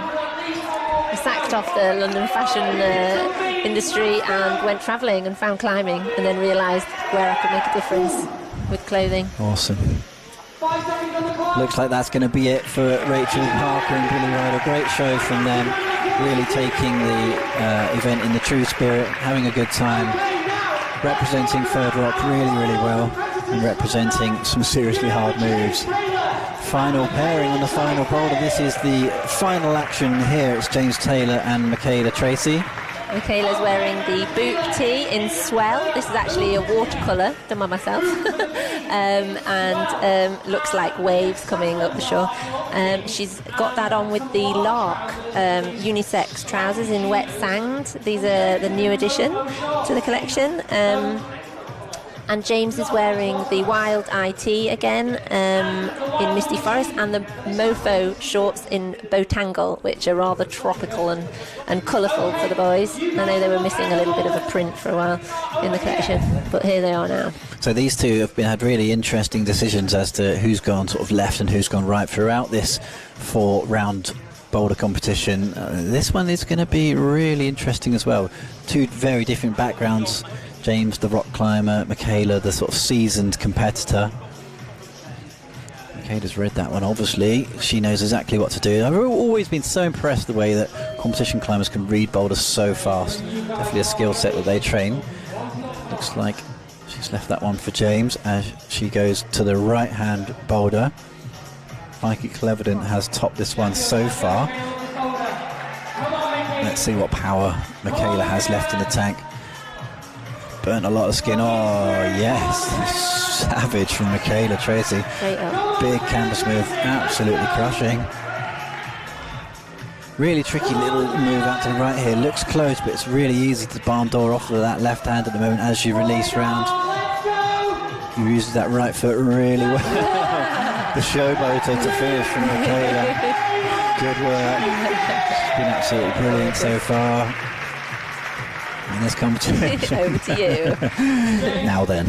sacked off the London fashion industry and went travelling and found climbing, and then realised where I could make a difference with clothing. Awesome. Looks like that's going to be it for Rachel Parker and Billy Ryder. Great show from them, really taking the event in the true spirit, having a good time, representing Third Rock really, really well, and representing some seriously hard moves. Final pairing on the final boulder. This is the final action here. It's James Taylor and Michaela Tracy. Michaela's wearing the boot tee in Swell. This is actually a watercolour done by myself. and looks like waves coming up the shore. She's got that on with the Lark unisex trousers in wet sand. These are the new addition to the collection. And James is wearing the Wild IT again in Misty Forest, and the Mofo shorts in Botangle, which are rather tropical and colourful for the boys. I know they were missing a little bit of a print for a while in the collection, but here they are now. So these two have had really interesting decisions as to who's gone sort of left and who's gone right throughout this 4-round boulder competition. This one is going to be really interesting as well. Two very different backgrounds. James, the rock climber, Michaela, the sort of seasoned competitor. Michaela's read that one, obviously. She knows exactly what to do. I've always been so impressed the way that competition climbers can read boulders so fast. Definitely a skill set that they train. Looks like she's left that one for James as she goes to the right-hand boulder. Mikey Cleverden has topped this one so far. Let's see what power Michaela has left in the tank. Burnt a lot of skin. Oh, yes. Savage from Michaela Tracy. Big canvas move. Absolutely crushing. Really tricky little move out to the right here. Looks close, but it's really easy to barn door off of that left hand at the moment as you release round. You uses that right foot really well. The showboater to finish from Michaela. Good work. It's been absolutely brilliant so far in this competition. Over to you. Now then.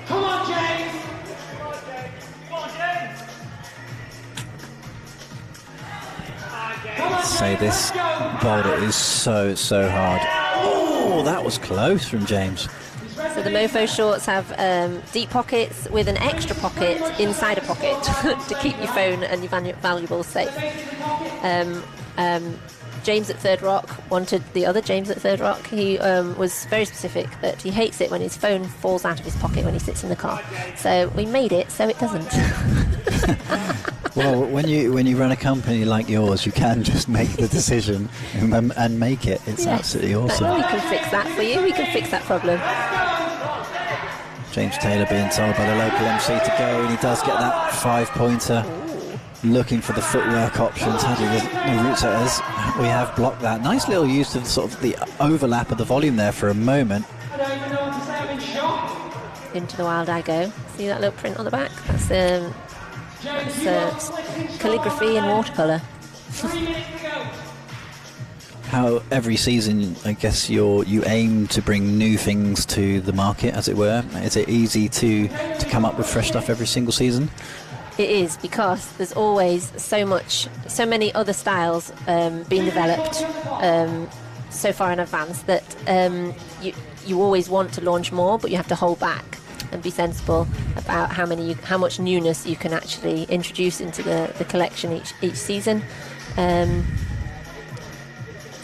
Come on, James! Say this boulder is so hard. Oh, that was close from James. So the Mofo shorts have deep pockets with an extra pocket inside a pocket to keep your phone and your valuables safe. James at Third Rock wanted the other James at Third Rock. He was very specific that he hates it when his phone falls out of his pocket when he sits in the car. So we made it so it doesn't. Well, when you run a company like yours, you can just make the decision and make it. It's absolutely awesome. We can fix that for you. We can fix that problem. James Taylor being told by the local MC to go, and he does get that 5-pointer. Looking for the footwork options. How do the route setters? We have blocked that. Nice little use of sort of the overlap of the volume there for a moment. Into the wild I go. See that little print on the back? That's calligraphy in watercolour. How every season, I guess you aim to bring new things to the market, as it were. Is it easy to come up with fresh stuff every single season? It is, because there's always so many other styles being developed so far in advance that you always want to launch more, but you have to hold back and be sensible about how much newness you can actually introduce into the collection each season.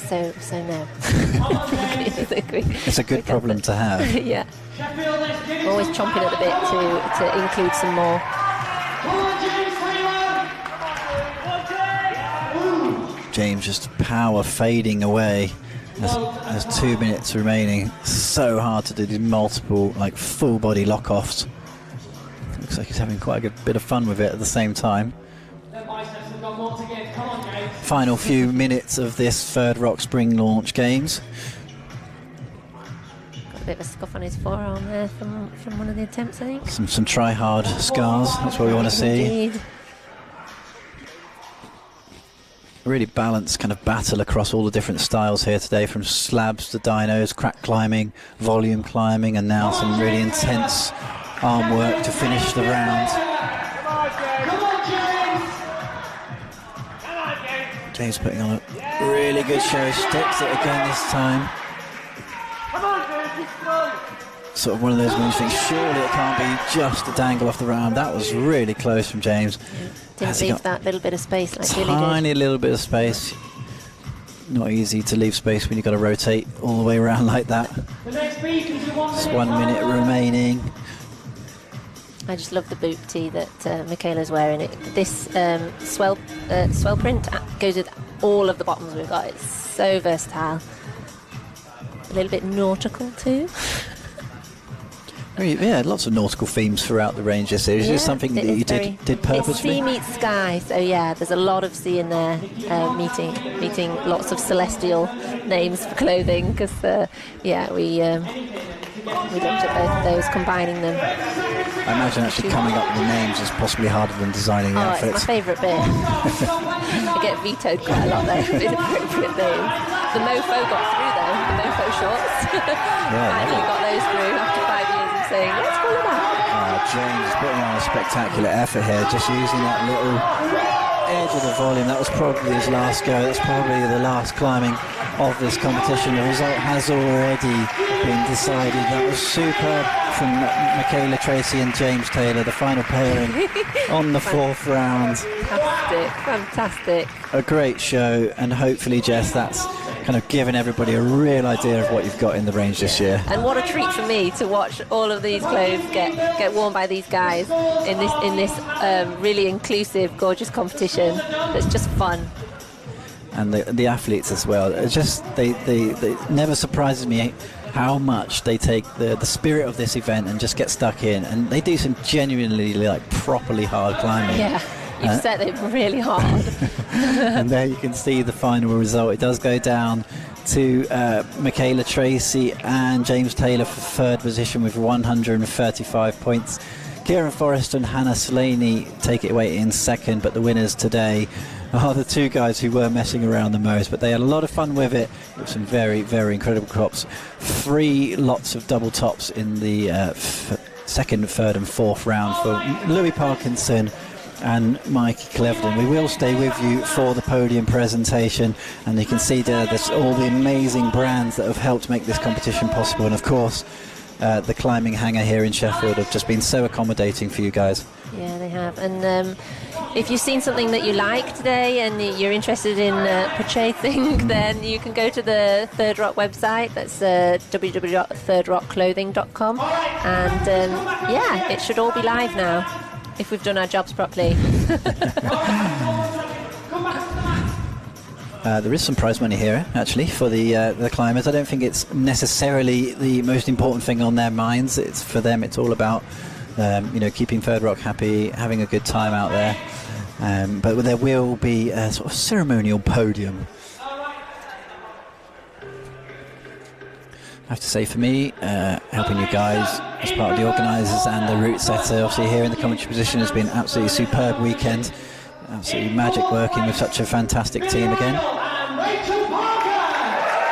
So no. It's a good problem to have. Yeah. We're always chomping at the bit to include some more. James just power fading away as 2 minutes remaining. So hard to do these multiple, like, full body lock-offs. Looks like he's having quite a good bit of fun with it at the same time. Final few minutes of this Third Rock Spring Launch Games. Got a bit of a scuff on his forearm there from one of the attempts, I think. Some try-hard scars, that's what we want to see. Indeed. Really balanced kind of battle across all the different styles here today, from slabs to dynos, crack climbing, volume climbing, and now some really intense arm work to finish the round. James putting on a really good show, sticks it again this time. Sort of one of those moves you think, surely it can't be just a dangle off the round. That was really close from James. Didn't leave that little bit of space like Billy did. Tiny little bit of space. Not easy to leave space when you've got to rotate all the way around like that. Just 1 minute remaining. I just love the boot tee that Michaela's wearing. This swell print goes with all of the bottoms we've got. It's so versatile. A little bit nautical too. Yeah, lots of nautical themes throughout the range this series. Is this something that you did purposely? It's sea meets sky, so yeah, there's a lot of sea in there, meeting lots of celestial names for clothing, because we looked at both of those, combining them. I imagine actually coming up with the names is possibly harder than designing the outfits. It's my favourite bit. I get vetoed quite a lot there for inappropriate names. The mofo got through though, the mofo shorts. Yeah, Finally got those through after 5 years of saying, let's call it that. James is putting on a spectacular effort here, just using that little edge of the volume. That was probably his last go. That's probably the last climbing of this competition. The result has already been decided. That was superb from Michaela Tracy and James Taylor, the final pairing on the fourth round. Fantastic. A great show, and hopefully, Jess, that's kind of given everybody a real idea of what you've got in the range this year. And what a treat for me to watch all of these clothes get worn by these guys in this really inclusive, gorgeous competition. That's just fun. And the athletes as well. It's just they never surprises me how much they take the spirit of this event and just get stuck in, and they do some genuinely like properly hard climbing. Yeah. You've set it really hard. And there you can see the final result. It does go down to Michaela Tracy and James Taylor for third position with 135 points. Kieran Forrest and Hannah Slaney take it away in second, but the winners today are the two guys who were messing around the most, but they had a lot of fun with it. With some very, very incredible crops. 3 lots of double tops in the second, third and fourth round for Louis Parkinson and Mike Clevedon. We will stay with you for the podium presentation, and you can see there's all the amazing brands that have helped make this competition possible, and of course the Climbing Hangar here in Sheffield have just been so accommodating for you guys. Yeah, they have. And if you've seen something that you like today and you're interested in purchasing, then you can go to the Third Rock website. That's www.thirdrockclothing.com. And yeah, it should all be live now if we've done our jobs properly. There is some prize money here, actually, for the climbers. I don't think it's necessarily the most important thing on their minds. It's for them. It's all about keeping Third Rock happy, having a good time out there. But there will be a sort of ceremonial podium. I have to say, for me, helping you guys as part of the organisers and the route setter, obviously here in the commentary position, has been absolutely superb weekend. Absolutely magic working with such a fantastic team again.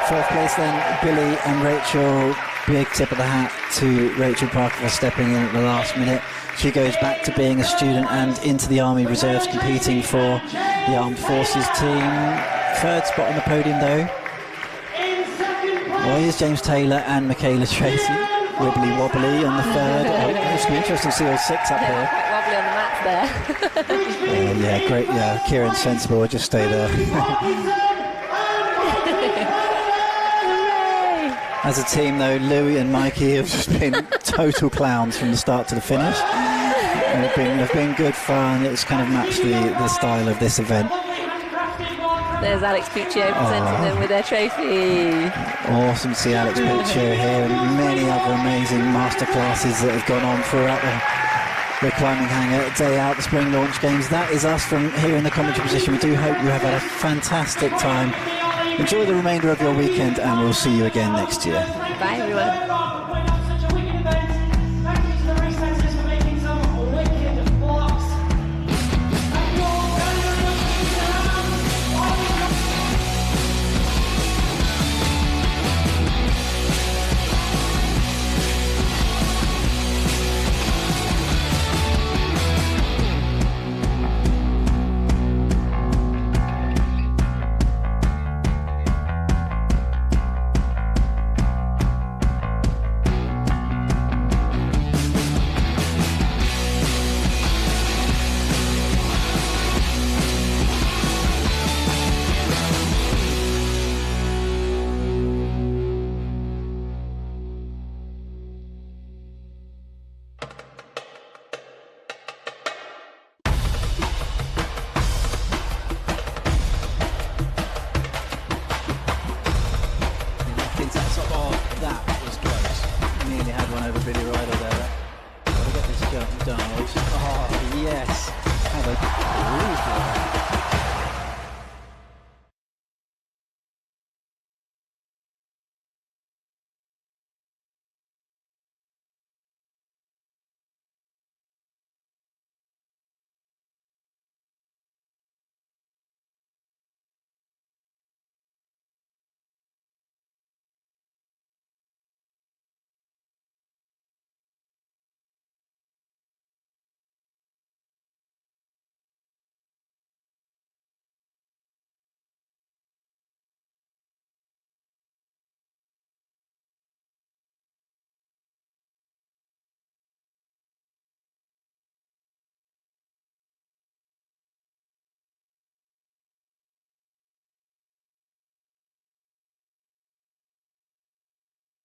Fourth place then, Billy and Rachel. Big tip of the hat to Rachel Parker for stepping in at the last minute. She goes back to being a student and into the Army Reserves, competing for the Armed Forces team. Third spot on the podium though. Well, here's James Taylor and Michaela Tracy. Wibbly wobbly on the third. It's going to be interesting to see all six up here. Wobbly on the map there. Yeah, great. Yeah, Kieran Sensible will just stay there. As a team, though, Louis and Mikey have just been total clowns from the start to the finish. They've been good fun. It's kind of matched the style of this event. There's Alex Puccio presenting them with their trophy. Awesome to see Alex Puccio here, and many other amazing masterclasses that have gone on throughout the Climbing Hangar day out, the spring launch games. That is us from here in the commentary position. We do hope you have had a fantastic time. Enjoy the remainder of your weekend, and we'll see you again next year. Bye, everyone. Done. Oh, yes. Have a